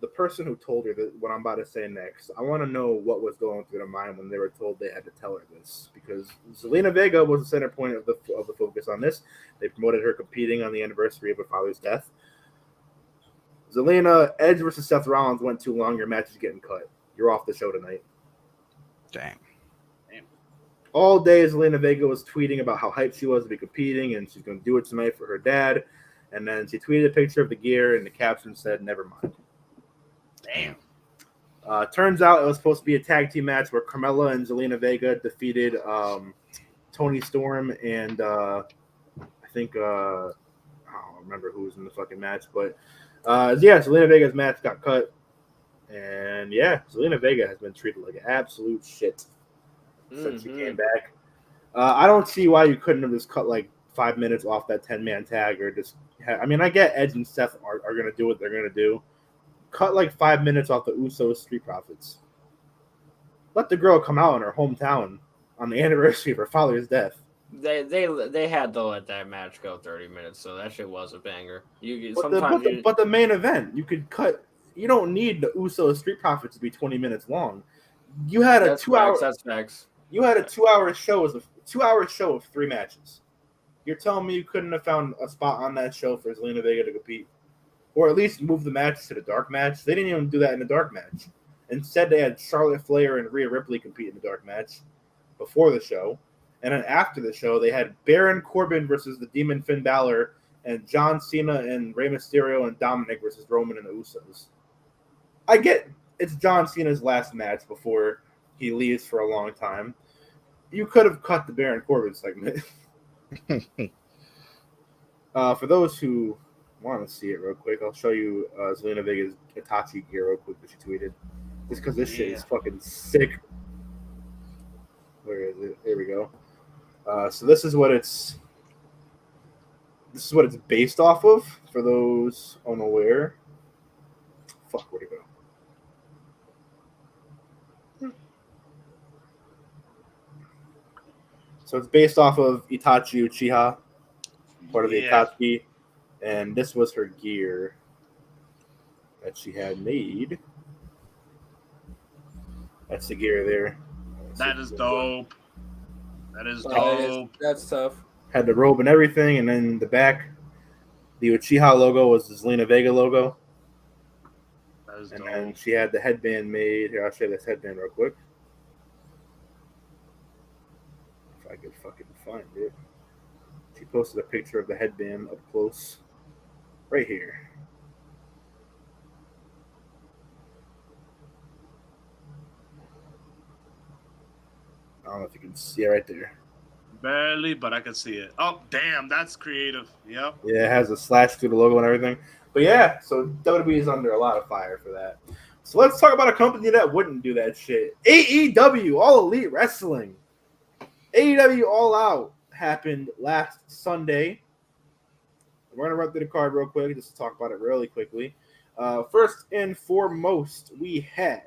the person who told her that what I'm about to say next. I want to know what was going through their mind when they were told they had to tell her this, because Zelina Vega was the center point of the focus on this. They promoted her competing on the anniversary of her father's death. Zelina, Edge versus Seth Rollins went too long. Your match is getting cut. You're off the show tonight. Damn. All day, Zelina Vega was tweeting about how hyped she was to be competing, and she's going to do it tonight for her dad. And then she tweeted a picture of the gear, and the caption said, "Never mind." Damn. Turns out it was supposed to be a tag team match where Carmella and Zelina Vega defeated Toni Storm and I think I don't remember who was in the fucking match, but Zelina Vega's match got cut, and Zelina Vega has been treated like absolute shit since she came back. I don't see why you couldn't have just cut like 5 minutes off that 10-man tag, or just I get Edge and Seth are going to do what they're going to do. Cut like 5 minutes off the Usos Street Profits. Let the girl come out in her hometown on the anniversary of her father's death. They had to let that match go 30 minutes, so that shit was a banger. But the main event, you could cut. You don't need the Usos Street Profits to be 20 minutes long. You had a 2 hour. That's facts. You had a 2 hour show as a 2 hour show of 3 matches. You're telling me you couldn't have found a spot on that show for Zelina Vega to compete, or at least move the match to the dark match? They didn't even do that in the dark match. Instead, they had Charlotte Flair and Rhea Ripley compete in the dark match before the show. And then after the show, they had Baron Corbin versus the Demon Finn Balor, and John Cena and Rey Mysterio and Dominic versus Roman and the Usos. I get it's John Cena's last match before he leaves for a long time. You could have cut the Baron Corbin segment. For those who want to see it real quick, I'll show you Zelina Vega's Itachi gear real quick that she tweeted. Just because this shit is fucking sick. Where is it? There we go. So this is what it's based off of, for those unaware. Fuck, where'd it go? So it's based off of Itachi Uchiha, part of the Akatsuki, and this was her gear that she had made. That's the gear there. That is dope. That is dope. That's tough. Had the robe and everything, and then the back, the Uchiha logo was the Zelina Vega logo. That is and dope. then she had the headband made. Here, I'll show you this headband real quick. If I could fucking find it. She posted a picture of the headband up close. Right here. I don't know if you can see it right there. Barely, but I can see it. Oh, damn, that's creative. Yep. Yeah, it has a slash through the logo and everything. But yeah, so WWE is under a lot of fire for that. So let's talk about a company that wouldn't do that shit. AEW, All Elite Wrestling. AEW All Out happened last Sunday. We're going to run through the card real quick just to talk about it really quickly. First and foremost, we had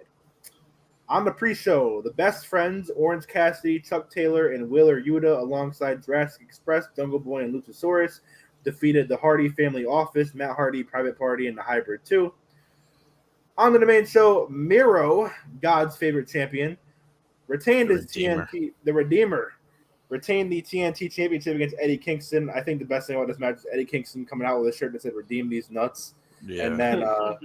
On the pre-show, the Best Friends, Orange Cassidy, Chuck Taylor, and Wheeler Yuta, alongside Jurassic Express, Jungle Boy, and Luchasaurus, defeated the Hardy Family Office, Matt Hardy, Private Party, and the Hybrid 2. On to the main show, Miro, God's favorite champion, retained his TNT, the Redeemer, retained the TNT Championship against Eddie Kingston. I think the best thing about this match is Eddie Kingston coming out with a shirt that said "Redeem these nuts," and then Lana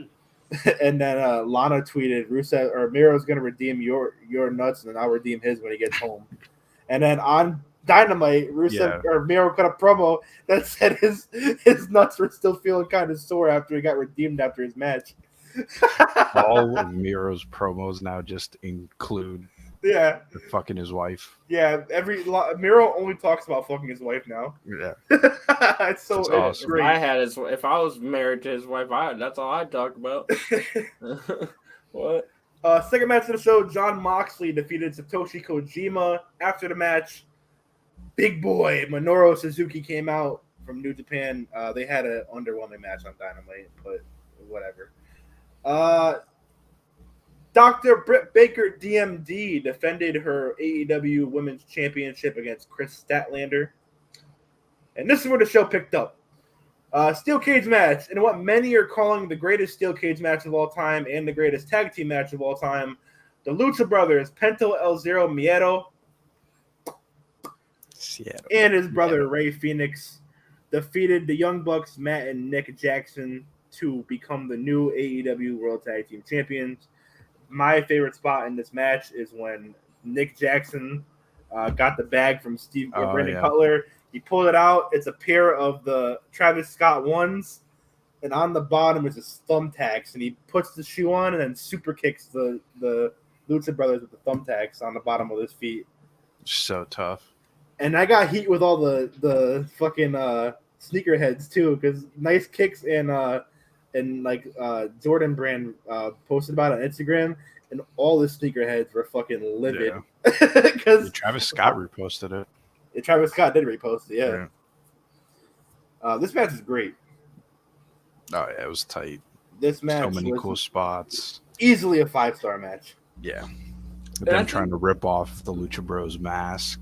tweeted, "Rusev or Miro's going to redeem your nuts, and then I'll redeem his when he gets home." And then on Dynamite, Rusev or Miro cut a promo that said his nuts were still feeling kind of sore after he got redeemed after his match. All of Miro's promos now just include fucking his wife. Yeah, Miro only talks about fucking his wife now. Yeah, it's awesome. Great. If I was married to his wife, that's all I'd talk about. What? Second match of the show, Jon Moxley defeated Satoshi Kojima. After the match, Big Boy Minoru Suzuki came out from New Japan. They had an underwhelming match on Dynamite, but whatever. Dr. Britt Baker, DMD, defended her AEW Women's Championship against Chris Statlander. And this is where the show picked up. Steel cage match, and what many are calling the greatest steel cage match of all time and the greatest tag team match of all time. The Lucha Brothers, Pento El Zero Miedo, and his brother Ray Phoenix, defeated the Young Bucks, Matt and Nick Jackson, to become the new AEW World Tag Team Champions. My favorite spot in this match is when Nick Jackson got the bag from Brandon Cutler. He pulled it out. It's a pair of the Travis Scott ones, and on the bottom is his thumbtacks. And he puts the shoe on and then super kicks the Lucha Brothers with the thumbtacks on the bottom of his feet. So tough. And I got heat with all the fucking sneakerheads too, because nice kicks and Jordan Brand posted about it on Instagram, and all the sneakerheads were fucking livid. Because Travis Scott reposted it. Travis Scott did repost it, this match is great. Oh yeah, it was tight. This match, so many cool spots. Easily a 5-star match. Yeah, them trying to rip off the Lucha Bros mask.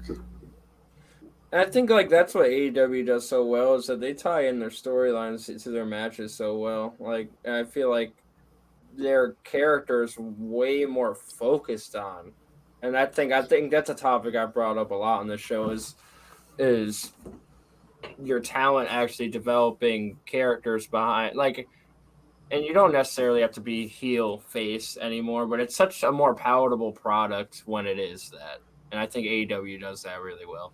And I think that's what AEW does so well, is that they tie in their storylines to their matches so well. I feel like their characters way more focused on, and I think that's a topic I brought up a lot on this show is your talent actually developing characters behind and you don't necessarily have to be heel face anymore, but it's such a more palatable product when it is that, and I think AEW does that really well.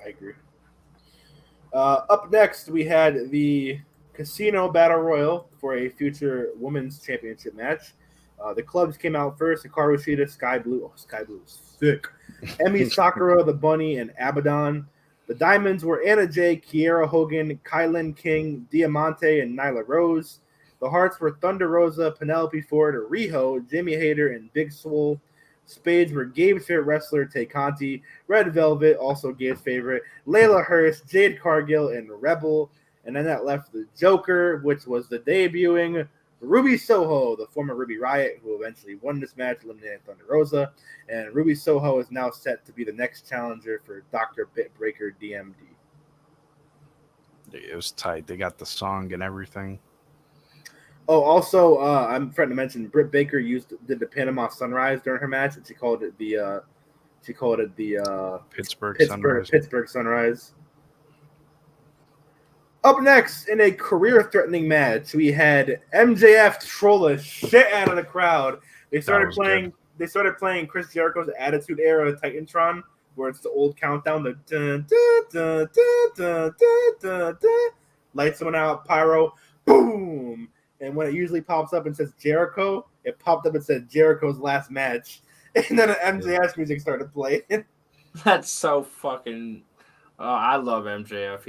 I agree. Up next, we had the Casino Battle Royal for a future Women's Championship match. The clubs came out first. Hikaru Shida, Sky Blue is sick. Emi Sakura, the Bunny, and Abaddon. The Diamonds were Anna Jay, Kiera Hogan, Kylan King, Diamante, and Nyla Rose. The Hearts were Thunder Rosa, Penelope Ford, Riho, Jamie Hayter, and Big Swole. Spades were Gabe's favorite wrestler, Tay Conti. Red Velvet, also Gabe's favorite. Layla Hurst, Jade Cargill, and Rebel. And then that left the Joker, which was the debuting Ruby Soho, the former Ruby Riott, who eventually won this match, eliminating Thunder Rosa. And Ruby Soho is now set to be the next challenger for Dr. Bitbreaker DMD. It was tight. They got the song and everything. Oh, also, I'm forgetting to mention Britt Baker did the Panama Sunrise during her match, and she called it the Pittsburgh Sunrise. Up next, in a career-threatening match, we had MJF troll the shit out of the crowd. They started playing Chris Jericho's Attitude Era Titantron, where it's the old countdown, the dun, dun, dun, dun, dun, dun, dun, light someone out, pyro, boom. And when it usually pops up and says Jericho, it popped up and said Jericho's last match. And then MJF music started playing. That's so fucking. I love MJF.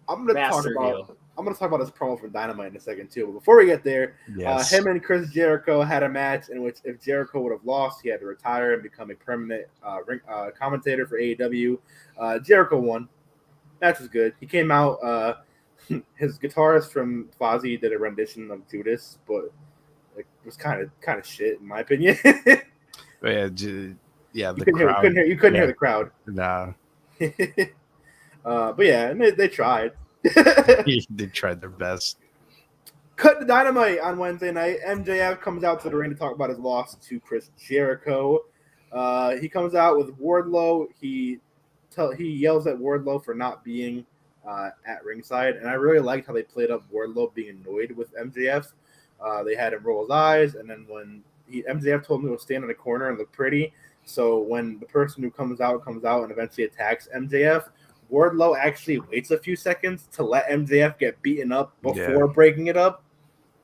I'm gonna talk about his promo from Dynamite in a second too. But before we get there, him and Chris Jericho had a match in which if Jericho would have lost, he had to retire and become a permanent commentator for AEW. Jericho won. Match was good. He came out. His guitarist from Fozzy did a rendition of Judas, but It was kind of shit in my opinion. Yeah, the you crowd. Couldn't hear the crowd. Nah. But yeah, and they tried. They tried their best. Cut the Dynamite on Wednesday night. MJF comes out to the ring to talk about his loss to Chris Jericho. He comes out with Wardlow. He yells at Wardlow for not being at ringside, and I really liked how they played up Wardlow being annoyed with MJF. They had him roll his eyes, and then when MJF told him to stand in the corner and look pretty, so when the person who comes out and eventually attacks MJF, Wardlow actually waits a few seconds to let MJF get beaten up before breaking it up.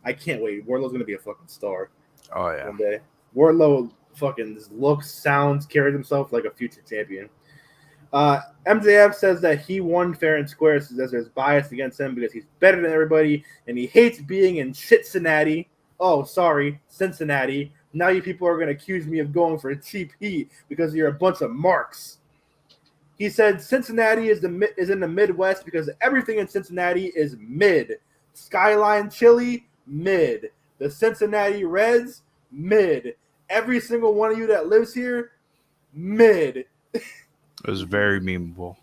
I can't wait. Wardlow's going to be a fucking star. Oh, yeah. One day. Wardlow fucking looks, sounds, carries himself like a future champion. MJF says that he won fair and square, says there's bias against him because he's better than everybody, and he hates being in Cincinnati. Oh, sorry, Cincinnati. Now you people are going to accuse me of going for a cheap heat because you're a bunch of marks. He said Cincinnati is in the Midwest because everything in Cincinnati is mid. Skyline Chili, mid. The Cincinnati Reds, mid. Every single one of you that lives here, mid. It was very memeable.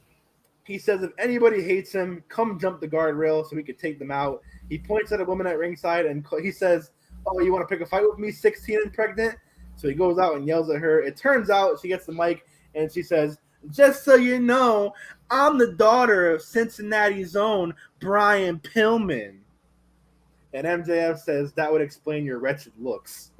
He says if anybody hates him, come jump the guardrail so we can take them out. He points at a woman at ringside and he says, oh, you want to pick a fight with me, 16 and pregnant? So he goes out and yells at her. It turns out she gets the mic and she says, just so you know, I'm the daughter of Cincinnati's own Brian Pillman. And MJF says that would explain your wretched looks.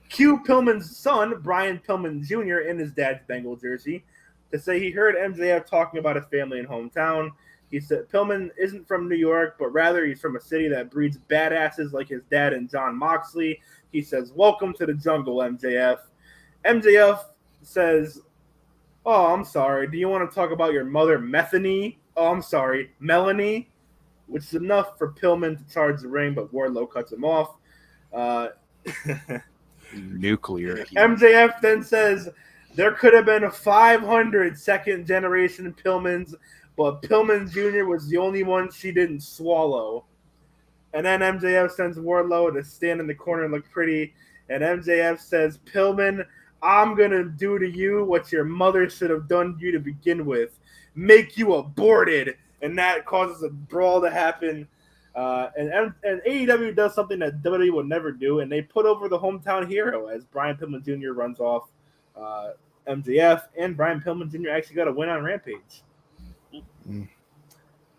Cue Pillman's son, Brian Pillman Jr., in his dad's Bengal jersey, to say he heard MJF talking about his family and hometown. He said Pillman isn't from New York, but rather he's from a city that breeds badasses like his dad and John Moxley. He says, welcome to the jungle, MJF. MJF says, oh, I'm sorry. Do you want to talk about your mother, Methany? Oh, I'm sorry, Melanie? Which is enough for Pillman to charge the ring, but Wardlow cuts him off. Nuclear. MJF then says there could have been 500 second-generation Pillmans, but Pillman Jr. was the only one she didn't swallow. And then MJF sends Wardlow to stand in the corner and look pretty. And MJF says, Pillman, I'm going to do to you what your mother should have done to you to begin with. Make you aborted. And that causes a brawl to happen. And AEW does something that WWE would never do, and they put over the hometown hero as Brian Pillman Jr. runs off MJF, and Brian Pillman Jr. actually got a win on Rampage.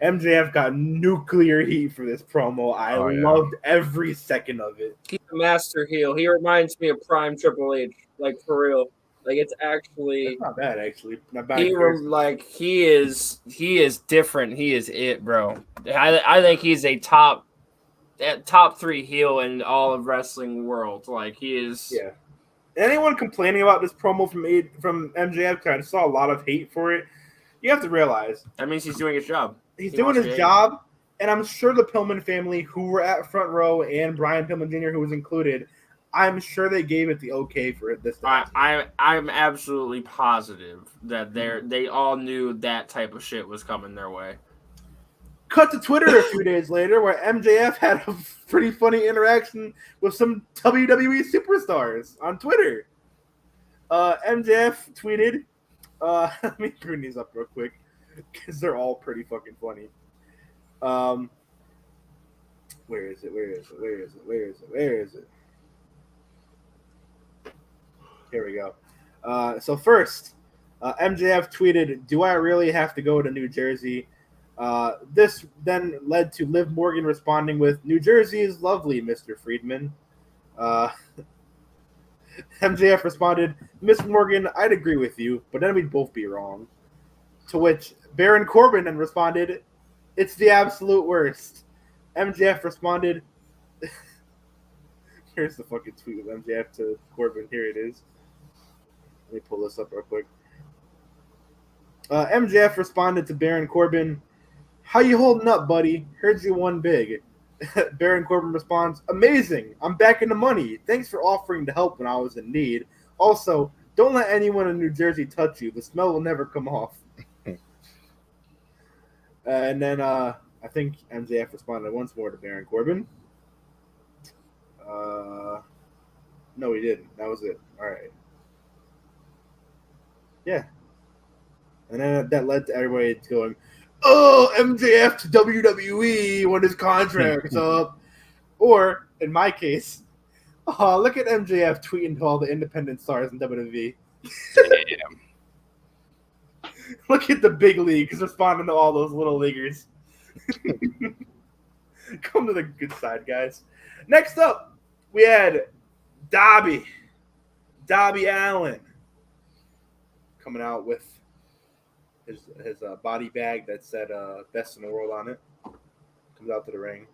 MJF got nuclear heat for this promo. I loved every second of it. He's a master heel. He reminds me of Prime Triple H, like for real. Like it's actually That's not bad, actually. Not bad. He is different. He is it, bro. I think he's a top 3 heel in all of wrestling world. Like he is. Yeah. Anyone complaining about this promo from MJF? I saw a lot of hate for it. You have to realize that means he's doing his job. He's doing his job, and I'm sure the Pillman family, who were at front row, and Brian Pillman Jr., who was included, I'm sure they gave it the okay for this. I'm absolutely positive that they all knew that type of shit was coming their way. Cut to Twitter a few days later, where MJF had a pretty funny interaction with some WWE superstars on Twitter. MJF tweeted, let me bring these up real quick because they're all pretty fucking funny. Where is it? Here we go. So first, MJF tweeted, do I really have to go to New Jersey? This then led to Liv Morgan responding with, New Jersey is lovely, Mr. Friedman. MJF responded, Miss Morgan, I'd agree with you, but then we'd both be wrong. To which Baron Corbin then responded, it's the absolute worst. MJF responded, here's the fucking tweet of MJF to Corbin. Here it is. Let me pull this up real quick. MJF responded to Baron Corbin, how you holding up, buddy? Heard you won big. Baron Corbin responds, amazing. I'm back in the money. Thanks for offering to help when I was in need. Also, don't let anyone in New Jersey touch you. The smell will never come off. And then I think MJF responded once more to Baron Corbin. No, he didn't. That was it. All right. Yeah. And then that led to everybody going, "Oh, MJF to WWE when his contract's up." Or, in my case, oh, look at MJF tweeting to all the independent stars in WWE. Damn. Look at the big leagues responding to all those little leaguers. Come to the good side, guys. Next up, we had Darby Allin, coming out with his body bag that said "Best in the World" on it. Comes out to the ring.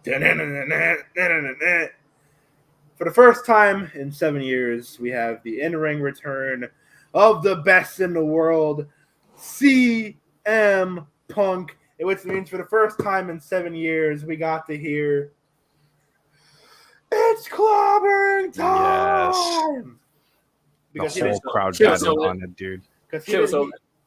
For the first time in 7 years, we have the in-ring return of the best in the world, CM Punk, which means for the first time in 7 years, we got to hear "It's clobbering time." Yes. The whole crowd got on it, dude. Because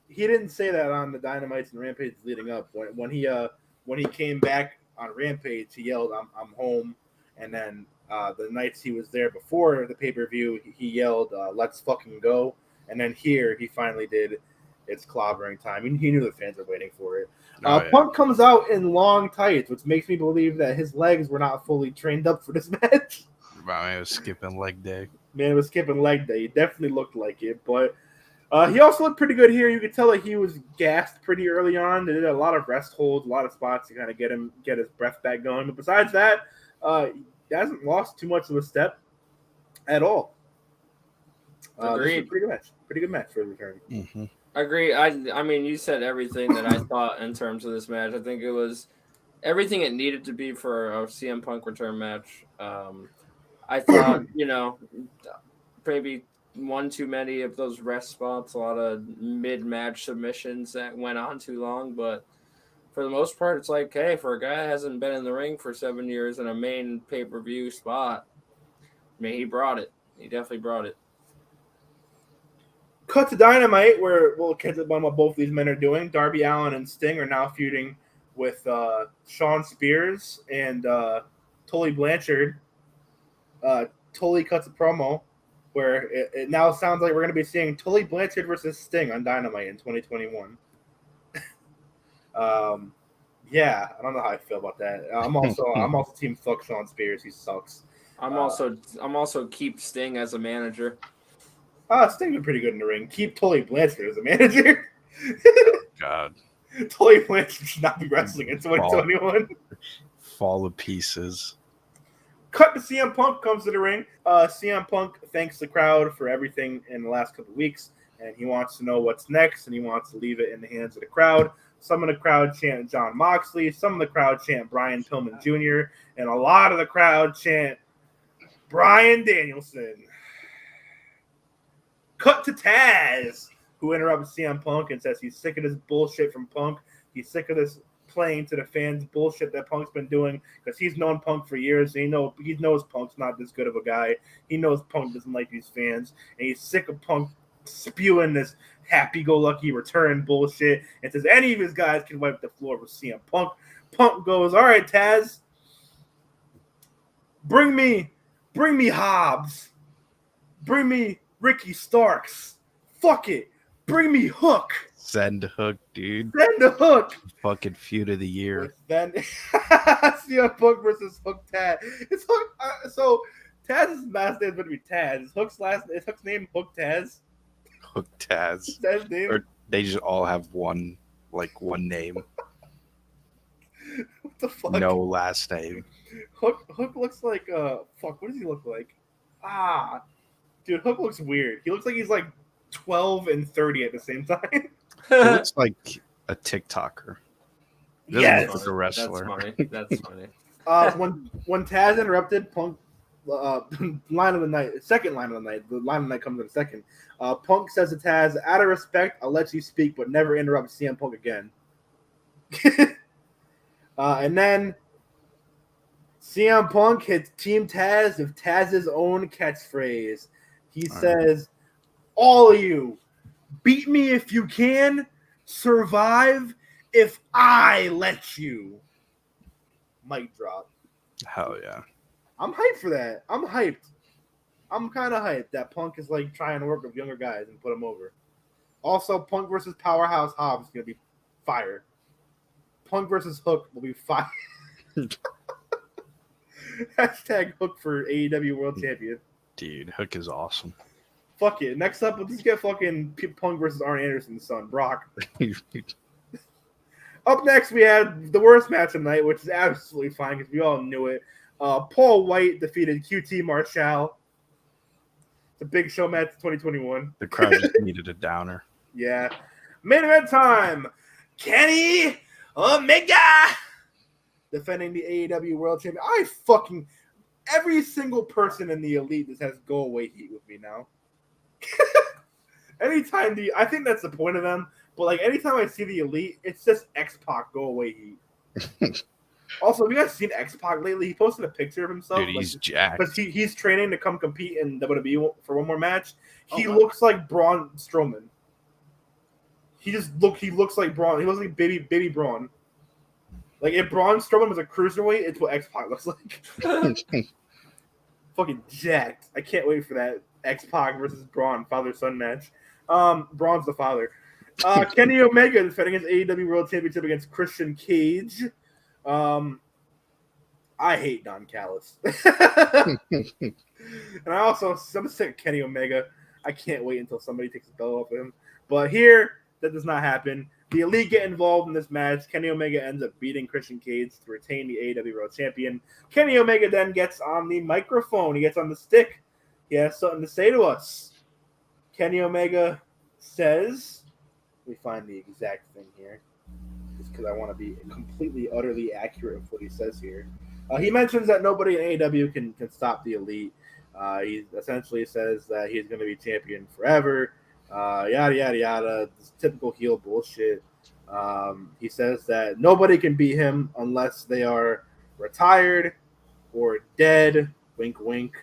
he didn't say that on the Dynamites and Rampage leading up. When he came back on Rampage, he yelled, "I'm home," and then the nights he was there before the pay-per-view, he yelled, "Let's fucking go." And then here, he finally did "It's clobbering time." He knew the fans were waiting for it. Punk comes out in long tights, which makes me believe that his legs were not fully trained up for this match. Wow, he was skipping leg day. Man, it was skipping leg day. He definitely looked like it. But he also looked pretty good here. You could tell that he was gassed pretty early on. They did a lot of rest holds, a lot of spots to kind of get his breath back going. But besides that, he hasn't lost too much of a step at all. Agreed. Pretty good match for his return. Mm-hmm. Agree. I mean, you said everything that I thought in terms of this match. I think it was everything it needed to be for a CM Punk return match. I thought, maybe one too many of those rest spots, a lot of mid-match submissions that went on too long. But for the most part, it's like, hey, for a guy that hasn't been in the ring for 7 years in a main pay-per-view spot, I mean, he brought it. He definitely brought it. Cut to Dynamite, where we'll catch up on what both these men are doing. Darby Allin and Sting are now feuding with Shawn Spears and Tully Blanchard. Tully cuts a promo where it now sounds like we're going to be seeing Tully Blanchard versus Sting on Dynamite in 2021. Yeah, I don't know how I feel about that. I'm also team fuck Shawn Spears. He sucks. I'm also keep Sting as a manager. Sting been pretty good in the ring. Keep Tully Blanchard as a manager. God. Tully Blanchard should not be wrestling in 2021. Fall to pieces. Cut to CM Punk comes to the ring. CM Punk thanks the crowd for everything in the last couple of weeks, and he wants to know what's next, and he wants to leave it in the hands of the crowd. Some of the crowd chant Jon Moxley, some of the crowd chant Brian Pillman Jr., and a lot of the crowd chant Bryan Danielson. Cut to Taz, who interrupts CM Punk and says he's sick of this bullshit from Punk. He's sick of this playing to the fans bullshit that Punk's been doing, because he's known Punk for years. And he knows Punk's not this good of a guy. He knows Punk doesn't like these fans, and he's sick of Punk spewing this happy-go-lucky return bullshit and says any of his guys can wipe the floor with CM Punk. Punk goes, "All right, Taz, bring me Hobbs. Bring me Ricky Starks. Fuck it. Bring me Hook. Send Hook, dude. Send the Hook. Fucking feud of the year. Then CM Punk versus Hook Taz. It's Hook. So Taz's last name is going to be Taz. Is Hook's name Hook Taz? Hook Taz. Taz's name? Or they just all have one name. What the fuck? No last name. Hook looks like fuck. What does he look like? Dude, Hook looks weird. He looks like he's like 12 and 30 at the same time. He looks like a TikToker. He doesn't Yes. look like a wrestler. That's funny. When Taz interrupted Punk, line of the night, second line of the night. The line of the night comes in a second. Punk says to Taz, "Out of respect, I'll let you speak, but never interrupt CM Punk again." And then CM Punk hits Team Taz with Taz's own catchphrase. He says, "All of you, beat me if you can, survive if I let you." Mic drop. Hell yeah. I'm hyped for that. I'm hyped. I'm kind of hyped that Punk is like trying to work with younger guys and put them over. Also, Punk versus Powerhouse Hobbs is gonna be fire. Punk versus Hook will be fire. Hashtag Hook for AEW World Champion. Dude, Hook is awesome. Fuck it. Next up, let's just get fucking Punk versus Arn Anderson's son, Brock. Up next, we had the worst match of the night, which is absolutely fine because we all knew it. Paul White defeated QT Marshall. It's a big show match 2021. The crowd just needed a downer. Yeah. Main event time. Kenny Omega defending the AEW World Champion. Every single person in the Elite just has go away heat with me now. Anytime I think that's the point of them, but like anytime I see the Elite, it's just X-Pac go away heat. Also, have you guys seen X-Pac lately? He posted a picture of himself. Dude, he's jacked. Because he's training to come compete in WWE for one more match. He looks like Braun Strowman. He looks like Braun. He looks like baby Braun. Like if Braun Strowman was a cruiserweight, it's what X-Pac looks like. Fucking jacked. I can't wait for that X-Pac versus Braun father-son match. Braun's the father. Kenny Omega defending his AEW World Championship against Christian Cage. I hate Don Callis. And I'm sick of Kenny Omega. I can't wait until somebody takes the belt off of him. But here, that does not happen. The Elite get involved in this match. Kenny Omega ends up beating Christian Cage to retain the AEW World Champion. Kenny Omega then gets on the microphone. He gets on the stick. He has something to say to us. Kenny Omega says, let me find the exact thing here, just because I want to be completely, utterly accurate with what he says here. He mentions that nobody in AEW can stop the Elite. He essentially says that he's going to be champion forever. Yada, yada, yada. This typical heel bullshit. He says that nobody can beat him unless they are retired or dead. Wink, wink.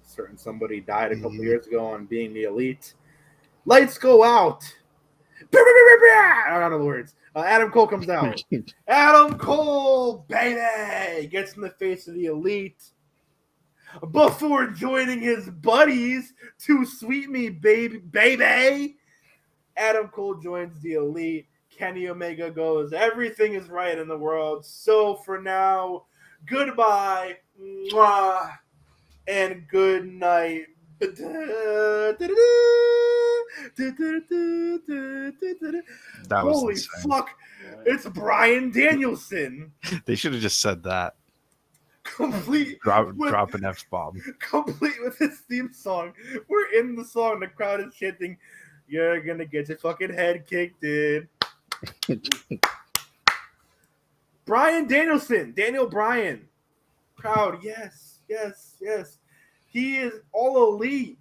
Certain somebody died a couple years ago on being the Elite. Lights go out. I don't know the words. Adam Cole comes out. Adam Cole, baby, gets in the face of the Elite before joining his buddies to Sweet Me, baby. Adam Cole joins the Elite. Kenny Omega goes, everything is right in the world. So for now, goodbye. Mwah. And good night. Holy fuck. It's Bryan Danielson. They should have just said that. Complete. Drop an F-bomb. Complete with his theme song. We're in the song. The crowd is chanting, you're going to get your fucking head kicked in. Bryan Danielson. Daniel Bryan. Crowd, yes. He is all Elite.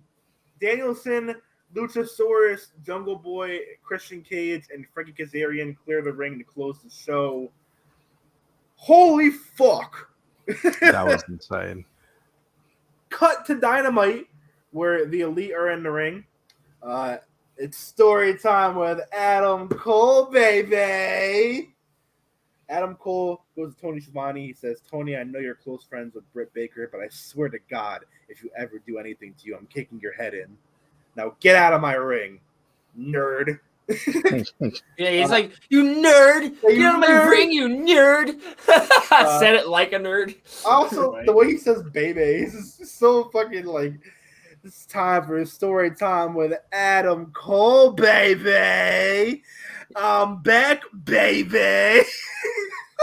Danielson, Luchasaurus, Jungle Boy, Christian Cage, and Frankie Kazarian clear the ring to close the show. Holy fuck. That was insane. Cut to Dynamite, where the Elite are in the ring. It's story time with Adam Cole, baby. Adam Cole goes to Tony Schiavone. He says, Tony, I know you're close friends with Britt Baker, but I swear to God, if you ever do anything to you, I'm kicking your head in. Now get out of my ring, nerd. Yeah, he's like, you nerd! Get out of my ring, you nerd! I said it like a nerd. Also, the way he says baby, is so fucking like, it's time for story time with Adam Cole, baby. I'm back, baby.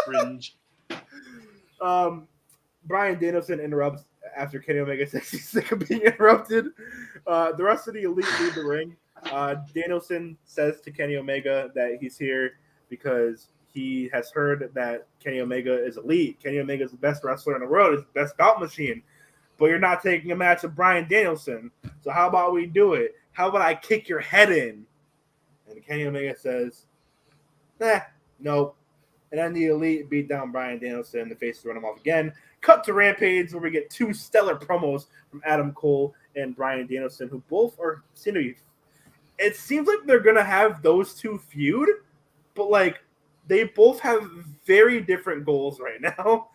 Cringe. Bryan Danielson interrupts after Kenny Omega says he's sick of being interrupted. The rest of the Elite leave the ring. Danielson says to Kenny Omega that he's here because he has heard that Kenny Omega is Elite. Kenny Omega is the best wrestler in the world. He's the best bout machine. But you're not taking a match with Bryan Danielson. So how about we do it? How about I kick your head in? And Kenny Omega says, nope. And then the Elite beat down Bryan Danielson. The faces run him off again. Cut to Rampage, where we get two stellar promos from Adam Cole and Bryan Danielson, who both seem to be. It seems like they're gonna have those two feud, but like they both have very different goals right now.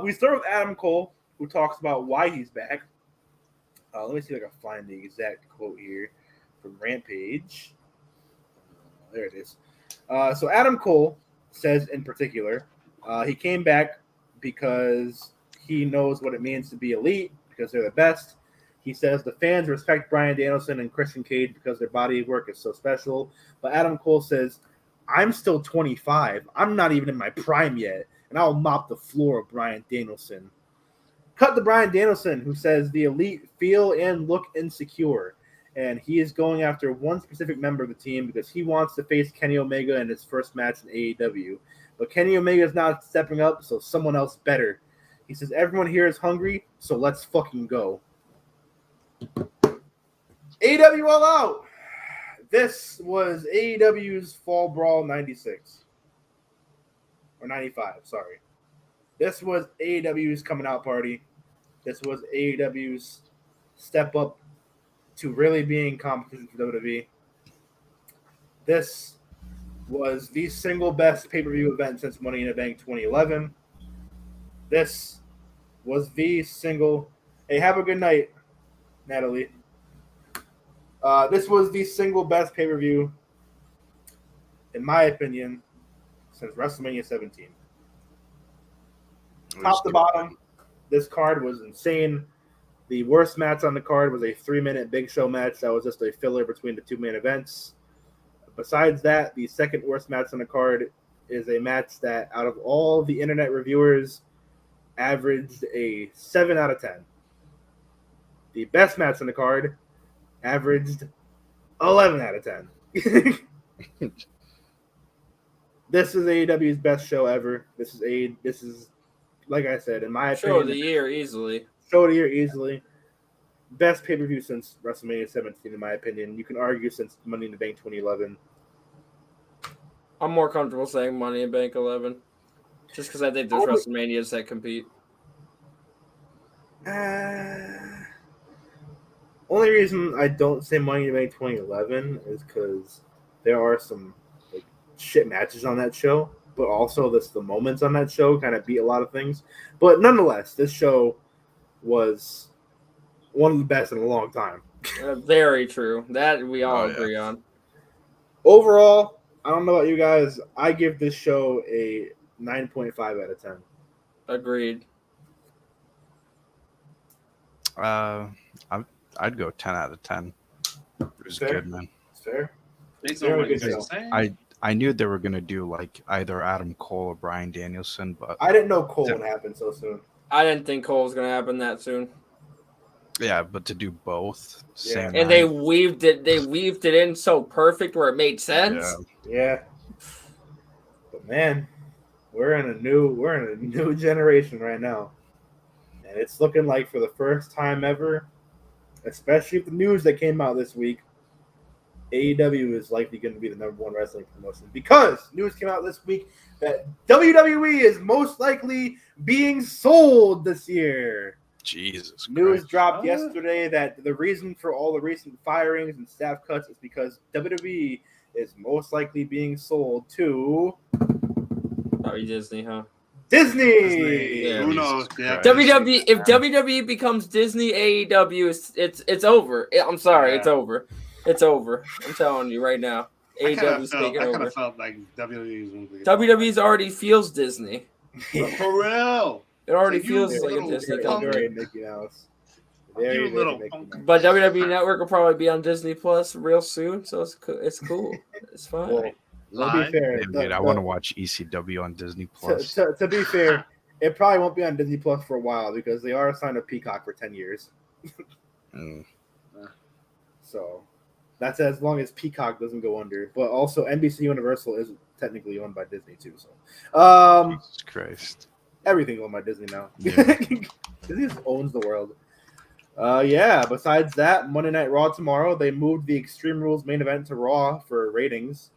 We start with Adam Cole, who talks about why he's back. Let me see if I can find the exact quote here from Rampage. There it is. So Adam Cole says in particular, he came back because he knows what it means to be elite, because they're the best. He says the fans respect Bryan Danielson and Christian Cage because their body of work is so special. But Adam Cole says, I'm still 25. I'm not even in my prime yet, and I'll mop the floor of Bryan Danielson. Cut to Bryan Danielson, who says the elite feel and look insecure, and he is going after one specific member of the team because he wants to face Kenny Omega in his first match in AEW. But Kenny Omega is not stepping up, so someone else better. He says everyone here is hungry, so let's fucking go. AEW All Out. This was AEW's Fall Brawl 96. Or 95, sorry. This was AEW's coming out party. This was AEW's step up to really being competition for WWE. This was the single best pay-per-view event since Money in the Bank 2011. This was the single... Hey, have a good night, Natalie. This was the single best pay-per-view, in my opinion, since WrestleMania 17. Top to bottom, this card was insane. The worst match on the card was a 3-minute Big Show match that was just a filler between the two main events. Besides that, the second worst match on the card is a match that, out of all the internet reviewers, averaged a 7 out of 10. The best match on the card averaged 11 out of 10. This is AEW's best show ever. This is like I said, in my opinion, show of the year easily. Show of the year easily. Best pay-per-view since WrestleMania 17, in my opinion. You can argue since Money in the Bank 2011. I'm more comfortable saying Money in Bank 11, just because I think there's WrestleManias that compete. Only reason I don't say Money in the Bank 2011 is because there are some like shit matches on that show, but also the moments on that show kind of beat a lot of things. But nonetheless, this show was one of the best in a long time. Very true. That we all agree on. Overall, I don't know about you guys. I give this show a 9.5 out of 10. Agreed. I'd go 10 out of 10. It was good, man. It's fair. I knew they were going to do like either Adam Cole or Bryan Danielson, but I didn't know Cole would happen so soon. I didn't think Cole was going to happen that soon. Yeah, but to do both, same and night. they weaved it in so perfect where it made sense. Yeah. But man, we're in a new generation right now. And it's looking like for the first time ever, especially with the news that came out this week, AEW is likely going to be the number one wrestling promotion because news came out this week that WWE is most likely being sold this year. Jesus News Christ. dropped yesterday that the reason for all the recent firings and staff cuts is because WWE is most likely being sold to Disney, huh? Disney. Yeah. Who knows? Yeah. WWE. If WWE becomes Disney, AEW, it's over. I'm sorry, it's over. It's over. I'm telling you right now. AEW's taking over. I kind of felt like WWE's already feels Disney. For real. It already feels like a Disney company. Very Mickey Mouse. Very Mickey Mouse. But WWE Network will probably be on Disney Plus real soon, so it's cool. It's fine. Well, to be fair, I want to watch ECW on Disney Plus. To be fair, it probably won't be on Disney Plus for a while because they are assigned to Peacock for 10 years. So that's as long as Peacock doesn't go under. But also NBC Universal is technically owned by Disney too. So Jesus Christ. Everything's owned by Disney now. Yeah. Disney just owns the world. Besides that, Monday Night Raw tomorrow, they moved the Extreme Rules main event to Raw for ratings.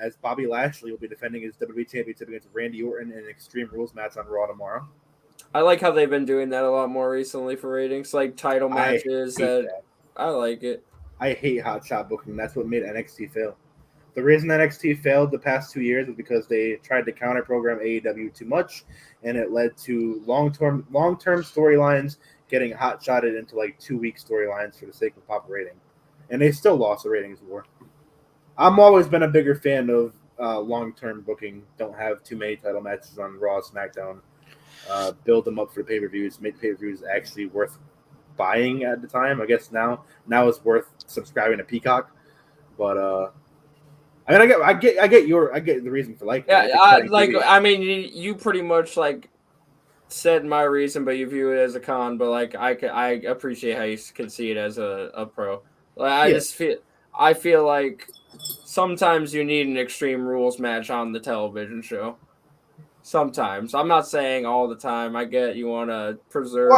As Bobby Lashley will be defending his WWE Championship against Randy Orton in an Extreme Rules match on Raw tomorrow. I like how they've been doing that a lot more recently for ratings, like title matches. I like it. I hate hot shot booking. That's what made NXT fail. The reason NXT failed the past 2 years was because they tried to counter program AEW too much, and it led to long-term storylines getting hot-shotted into like 2-week storylines for the sake of pop rating. And they still lost the ratings war. I'm always been a bigger fan of long-term booking. Don't have too many title matches on Raw, SmackDown. Build them up for the pay-per-views. Make pay-per-views actually worth buying at the time. I guess now it's worth subscribing to Peacock. But I mean, I get the reason for liking it. I mean, you pretty much like said my reason, but you view it as a con. But like, I appreciate how you can see it as a pro. Like, I feel like sometimes you need an Extreme Rules match on the television show. Sometimes. I'm not saying all the time. I get you want to preserve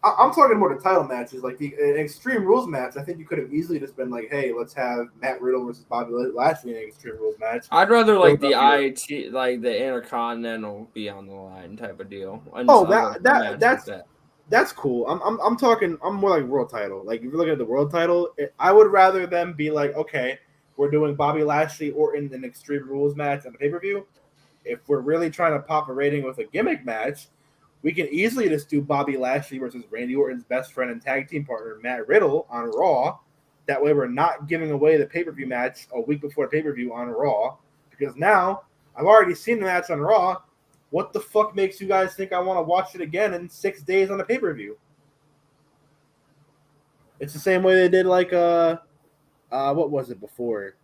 I'm talking about the title matches, like the Extreme Rules match. I think you could have easily just been like, "Hey, let's have Matt Riddle versus Bobby Lashley in an Extreme Rules match." I'd rather like the IT, like the Intercontinental, be on the line type of deal. That's cool. I'm talking. I'm more like world title. Like if you're looking at the world title, I would rather them be like, "Okay, we're doing Bobby Lashley or in an Extreme Rules match on the pay-per-view." If we're really trying to pop a rating with a gimmick match, we can easily just do Bobby Lashley versus Randy Orton's best friend and tag team partner, Matt Riddle, on Raw. That way we're not giving away the pay-per-view match a week before the pay-per-view on Raw. Because now I've already seen the match on Raw. What the fuck makes you guys think I want to watch it again in 6 days on the pay-per-view? It's the same way they did like what was it before?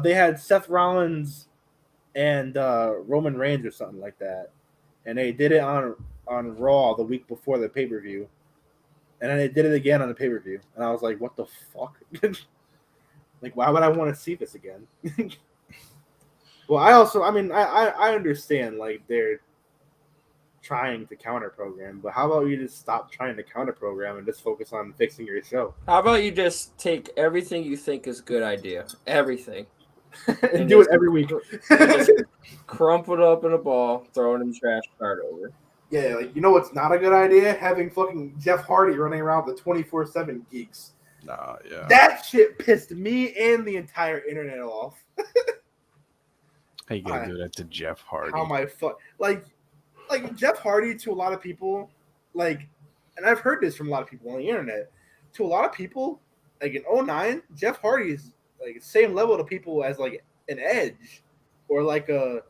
They had Seth Rollins and Roman Reigns or something like that, and they did it on Raw the week before the pay-per-view, and then they did it again on the pay-per-view, and I was like, what the fuck? Like, why would I want to see this again? Well, I understand, like, they're trying to counter program, but how about you just stop trying to counter program and just focus on fixing your show? How about you just take everything you think is a good idea, everything, and do it every week. Just crumple it up in a ball, throw it in the trash, start over. Yeah, like, you know what's not a good idea? Having fucking Jeff Hardy running around with the 24/7 geeks. Nah, yeah. That shit pissed me and the entire internet off. How you gonna do that to Jeff Hardy? How my fuck like Jeff Hardy to a lot of people, like, and I've heard this from a lot of people on the internet. To a lot of people, like in 2009, Jeff Hardy is like the same level to people as like an Edge or like a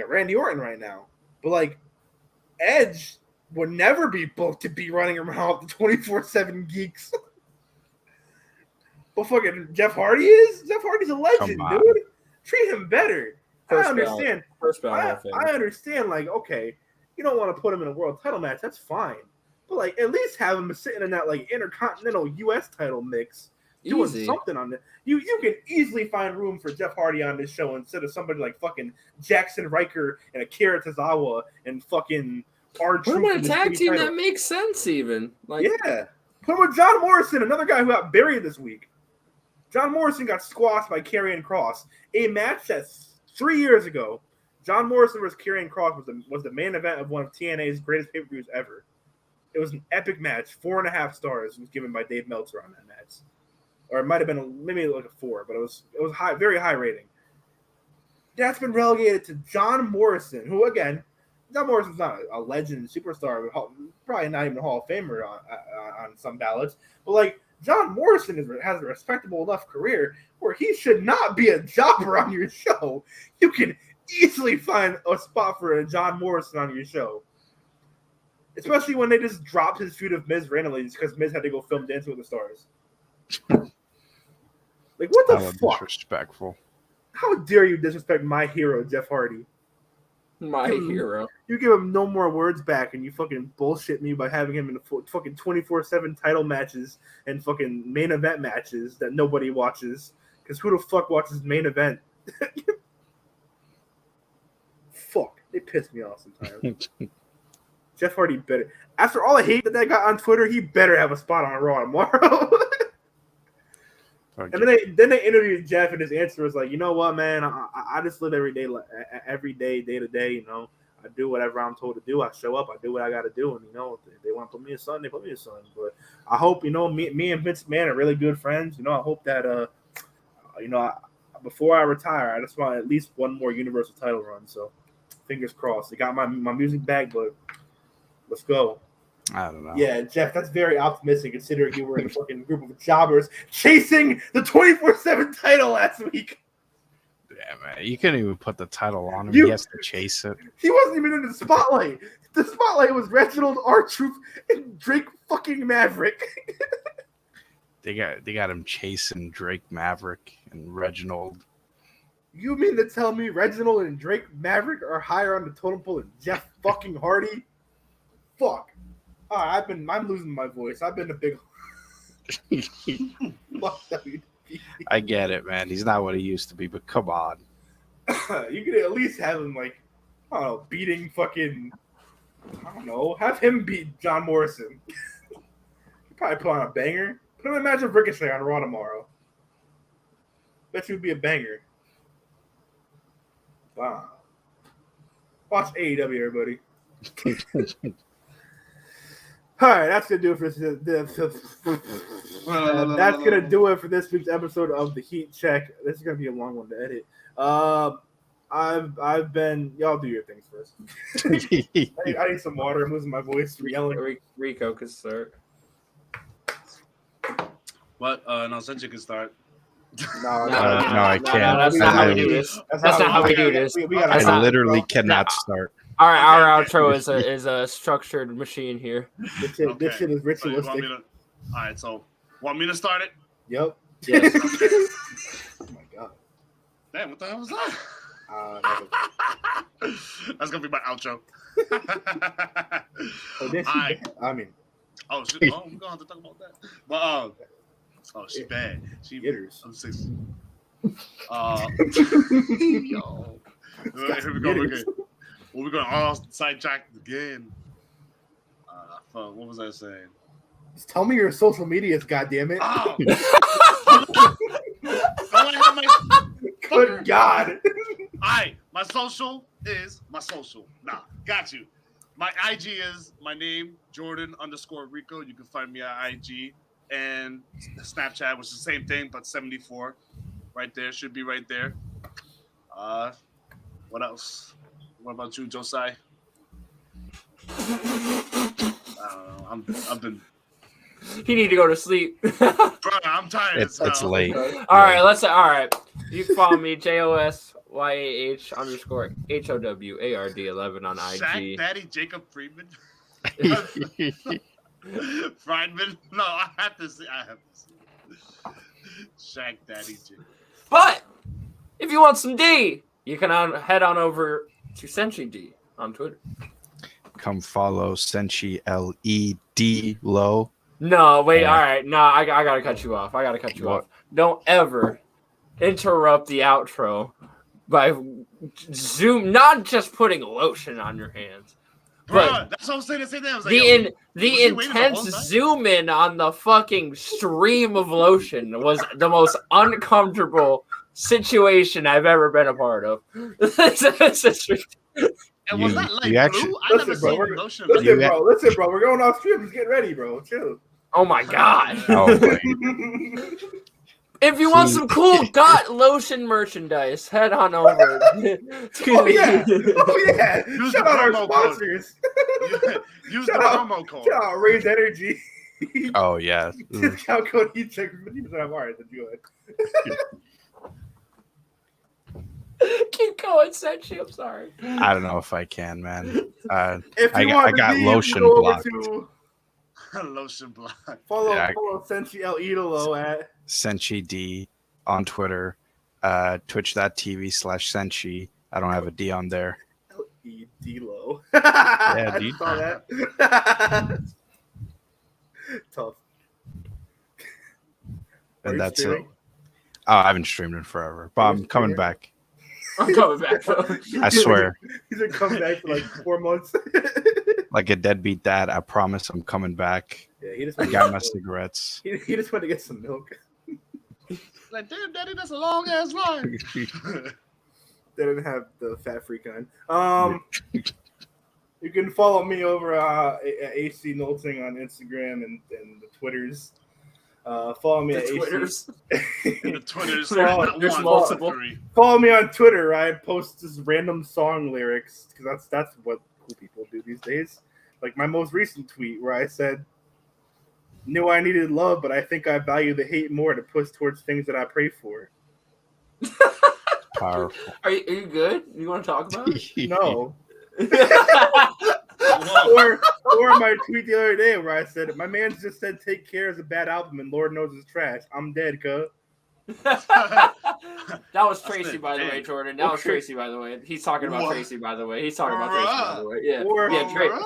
Randy Orton right now. But like Edge would never be booked to be running around with the 24/7 geeks. But fucking Jeff Hardy is? Jeff Hardy's a legend, dude. Treat him better. I understand. I understand, like, okay, you don't want to put him in a world title match, that's fine. But like at least have him sitting in that like intercontinental US title mix. Doing something on it. You can easily find room for Jeff Hardy on this show instead of somebody like fucking Jackson Riker and Akira Tozawa and fucking R-Truth. Put him in a tag team that makes sense even. Like, yeah. Put him with John Morrison, another guy who got buried this week. John Morrison got squashed by Karrion Kross. A match that's 3 years ago. John Morrison versus Karrion Kross was the main event of one of TNA's greatest pay-per-views ever. It was an epic match. 4.5 stars was given by Dave Meltzer on that match. Or it might have been maybe like a 4, but it was high, very high rating. That's been relegated to John Morrison, who again, John Morrison's not a legend superstar, probably not even a Hall of Famer on some ballots. But like John Morrison has a respectable enough career where he should not be a jobber on your show. You can easily find a spot for a John Morrison on your show. Especially when they just dropped his feud of Miz randomly just because Miz had to go film Dancing with the Stars. Like, what the fuck? Disrespectful. How dare you disrespect my hero, Jeff Hardy? My hero. You give him no more words back, and you fucking bullshit me by having him in the fucking 24/7 title matches and fucking main event matches that nobody watches. Because who the fuck watches main event? Fuck, they piss me off sometimes. Jeff Hardy better. After all the hate that got on Twitter, he better have a spot on Raw tomorrow. And then they interviewed Jeff, and his answer was like, "You know what, man? I just live every day, day to day. You know, I do whatever I'm told to do. I show up. I do what I got to do. And, if they want to put me in something, they put me in something. But I hope, me and Vince McMahon are really good friends. I hope that, before I retire, I just want at least one more Universal title run. So fingers crossed. They got my music back, but let's go. I don't know. Yeah, Jeff, that's very optimistic considering you were in a fucking group of jobbers chasing the 24/7 title last week. Yeah, man. You couldn't even put the title on him. He has to chase it. He wasn't even in the spotlight. The spotlight was Reginald, R-Truth, and Drake fucking Maverick. They got him chasing Drake Maverick and Reginald. You mean to tell me Reginald and Drake Maverick are higher on the totem pole than Jeff fucking Hardy? Fuck. All right, I'm losing my voice. I've been a big fuck WWE. I get it, man. He's not what he used to be, but come on. You could at least have him beating fucking have him beat John Morrison. He'd probably put on a banger. Put him in a match with Ricochet on Raw tomorrow. Bet you would be a banger. Wow. Watch AEW, everybody. All right, that's gonna do it for this. That's gonna do it for this week's episode of the Heat Check. This is gonna be a long one to edit. I've been. Y'all do your things first. I need some water. I'm losing my voice from yelling. Rico can start. What? No, Senshi can start. No, I can't. That's not how we do this. That's not how we do this. I literally cannot start. All right, our outro is a structured machine here. This shit is ritualistic. All right, so want me to start it? Yep. Yes. Oh my god. Damn, what the hell was that? No. That's gonna be my outro. Oh shit! Oh, we're gonna have to talk about that. But oh, she's bad. She Jitters. I'm 6. Yo. Here we go. We're going all sidetracked again. What was I saying? Just tell me your social medias, goddammit. Oh. Good God. Alright, my social is my social. Nah, got you. My IG is my name, Jordan_Rico. You can find me at IG and Snapchat, which is the same thing, but 74. Right there. Should be right there. What else? What about you, Josai? I don't know. I've been. He need to go to sleep. Bro, I'm tired. It's late. All right. You can follow me, JOSYAH_HOWARD11 on IG. Shaq Daddy Jacob Friedman. Friedman? No, I have to see. Shaq Daddy Jacob. But if you want some D, you can head on over to Senshi D on Twitter. Come follow Senshi LED Low. No, wait, all right. No, I gotta cut you off. What? Don't ever interrupt the outro by not just putting lotion on your hands. Bro, that's what I'm saying. I was like, the intense zoom in on the fucking stream of lotion was the most uncomfortable situation I've ever been a part of. And was that like blue? I never seen lotion. Listen, bro. We're going off stream. Just get ready, bro. Chill. Oh my god. Oh, If you want some cool dot lotion merchandise, head on over. Oh yeah. Use Shout the out our promo sponsors. Use the promo code. Shout out Raise Energy. Oh yeah. Discount code HEATCHECK for 50% off. That's good. Keep going, Senshi. I'm sorry. I don't know if I can, man. If you I got lotion blocked. Lotion block. Follow Senshi L. at Senshi D on Twitter, twitch.tv/Senshi. I don't have a D on there. L-E-D-Low. Yeah, I dude. saw that. Tough. And that's it. Oh, I haven't streamed in forever, but I'm coming back. I'm coming back. I swear. He's been coming back for like 4 months. Like a deadbeat dad, I promise I'm coming back. Yeah, I got my cigarettes. He just went to get some milk. Like, damn, Daddy, that's a long ass line. They didn't have the fat free kind. You can follow me over at AC Nolting on Instagram and the Twitters. Follow me The at Twitters. In the Twitters, There's multiple. Follow me on Twitter. I post just random song lyrics because that's what cool people do these days. Like my most recent tweet where I said, "Knew I needed love, but I think I value the hate more to push towards things that I pray for." Powerful. Are you good? You want to talk about it? No. Whoa. or my tweet the other day where I said, "My man just said Take Care is a bad album and Lord knows it's trash. I'm dead, cuz." That was Tracy, said, by the way, dang. Jordan. That was Tracy, by the way. He's talking about What? Tracy, by the way. He's talking about Tracy, by the way. Yeah, Or-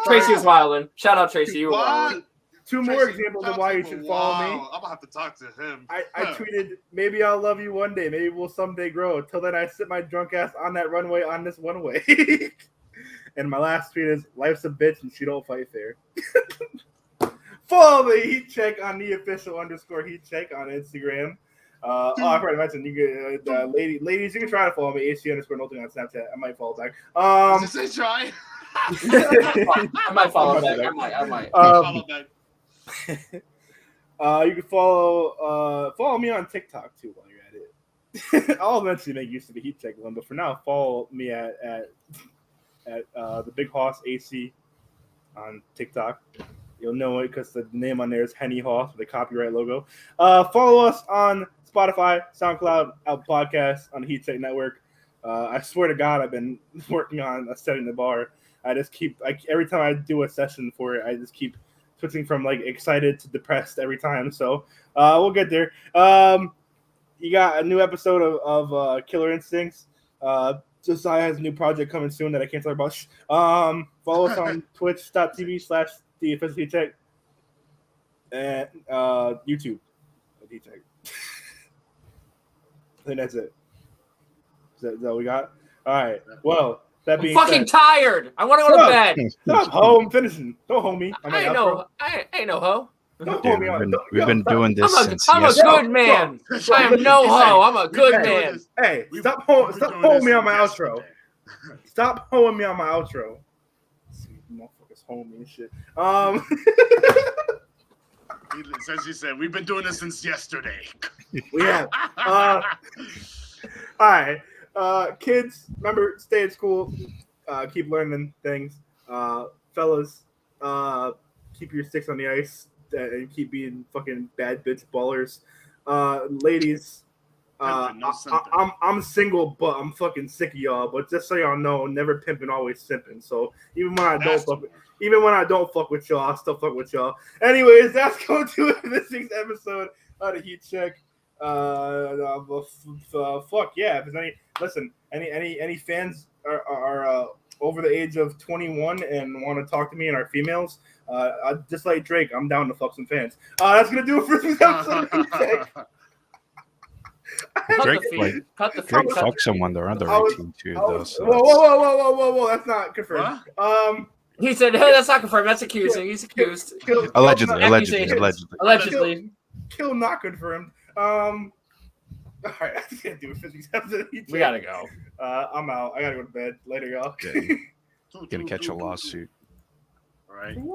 Tracy was wildin'. Shout out Tracy, you were wildin'. What? Two more examples of why you should follow me. I'm gonna have to talk to him. I tweeted, "Maybe I'll love you one day. Maybe we'll someday grow. Till then, I sit my drunk ass on that runway on this one way." And my last tweet is, "Life's a bitch and she don't fight fair." Follow the Heat Check on the official _ Heat Check on Instagram. I forgot to mention, you can, ladies, you can try to follow me, AC _ Nolting on Snapchat. I might follow back. Just say try. I might follow back. I might. Follow back. You can follow me on TikTok too while you're at it. I'll eventually make use of the Heat Check one, but for now, follow me at the Big Hoss AC on TikTok. You'll know it because the name on there is Henny Hoss with a copyright logo. Follow us on Spotify, SoundCloud, Apple Podcasts, on the Heat Check Network. I swear to God, I've been working on setting the bar. Every time I do a session for it, I just keep switching from like excited to depressed every time. So we'll get there. You got a new episode of Killer Instincts. Josiah has a new project coming soon that I can't talk about. Follow us on twitch.tv/theofficialheatcheck and YouTube. Heatcheck. I think that's it. Is that what we got? All right. Well, that I'm being fucking said, tired. I want to go to bed. stop, ho. I'm finishing. Don't hold me. I ain't no hoe. Don't Dude, hold me on. we've been doing this since I'm a yesterday. good man. I am no hoe. I'm a good Hey, man. Hey, We've stop been holding doing me this on my since outro. yesterday. Stop holding me on my outro. Motherfuckers hold me and shit. As you said, we've been doing this since yesterday. We have. All right. Kids, remember, stay at school. Keep learning things. Fellas, keep your sticks on the ice and keep being fucking bad bitch ballers. Ladies, I'm single, but I'm fucking sick of y'all. But just so y'all know, never pimping, always simping. So even when I don't fuck with y'all, I still fuck with y'all. Anyways, that's going to it for this week's episode of the Heat Check. Fuck yeah! If there's any fans are over the age of 21 and want to talk to me and are females, just like Drake, I'm down to fuck some fans. That's gonna do it for this episode of the Heat Check. Drake, Cut the Drake feed. fucks someone. They're under I was- 18 too, I though. was- So Whoa! That's not confirmed. He said, "Hey, that's not confirmed. That's accusing. He's accused. allegedly. Allegedly." Kill not confirmed. All right, I just can't do it for these episodes of the Heat Check. We gotta go. I'm out. I gotta go to bed. Later, y'all. Gonna catch a lawsuit. All right.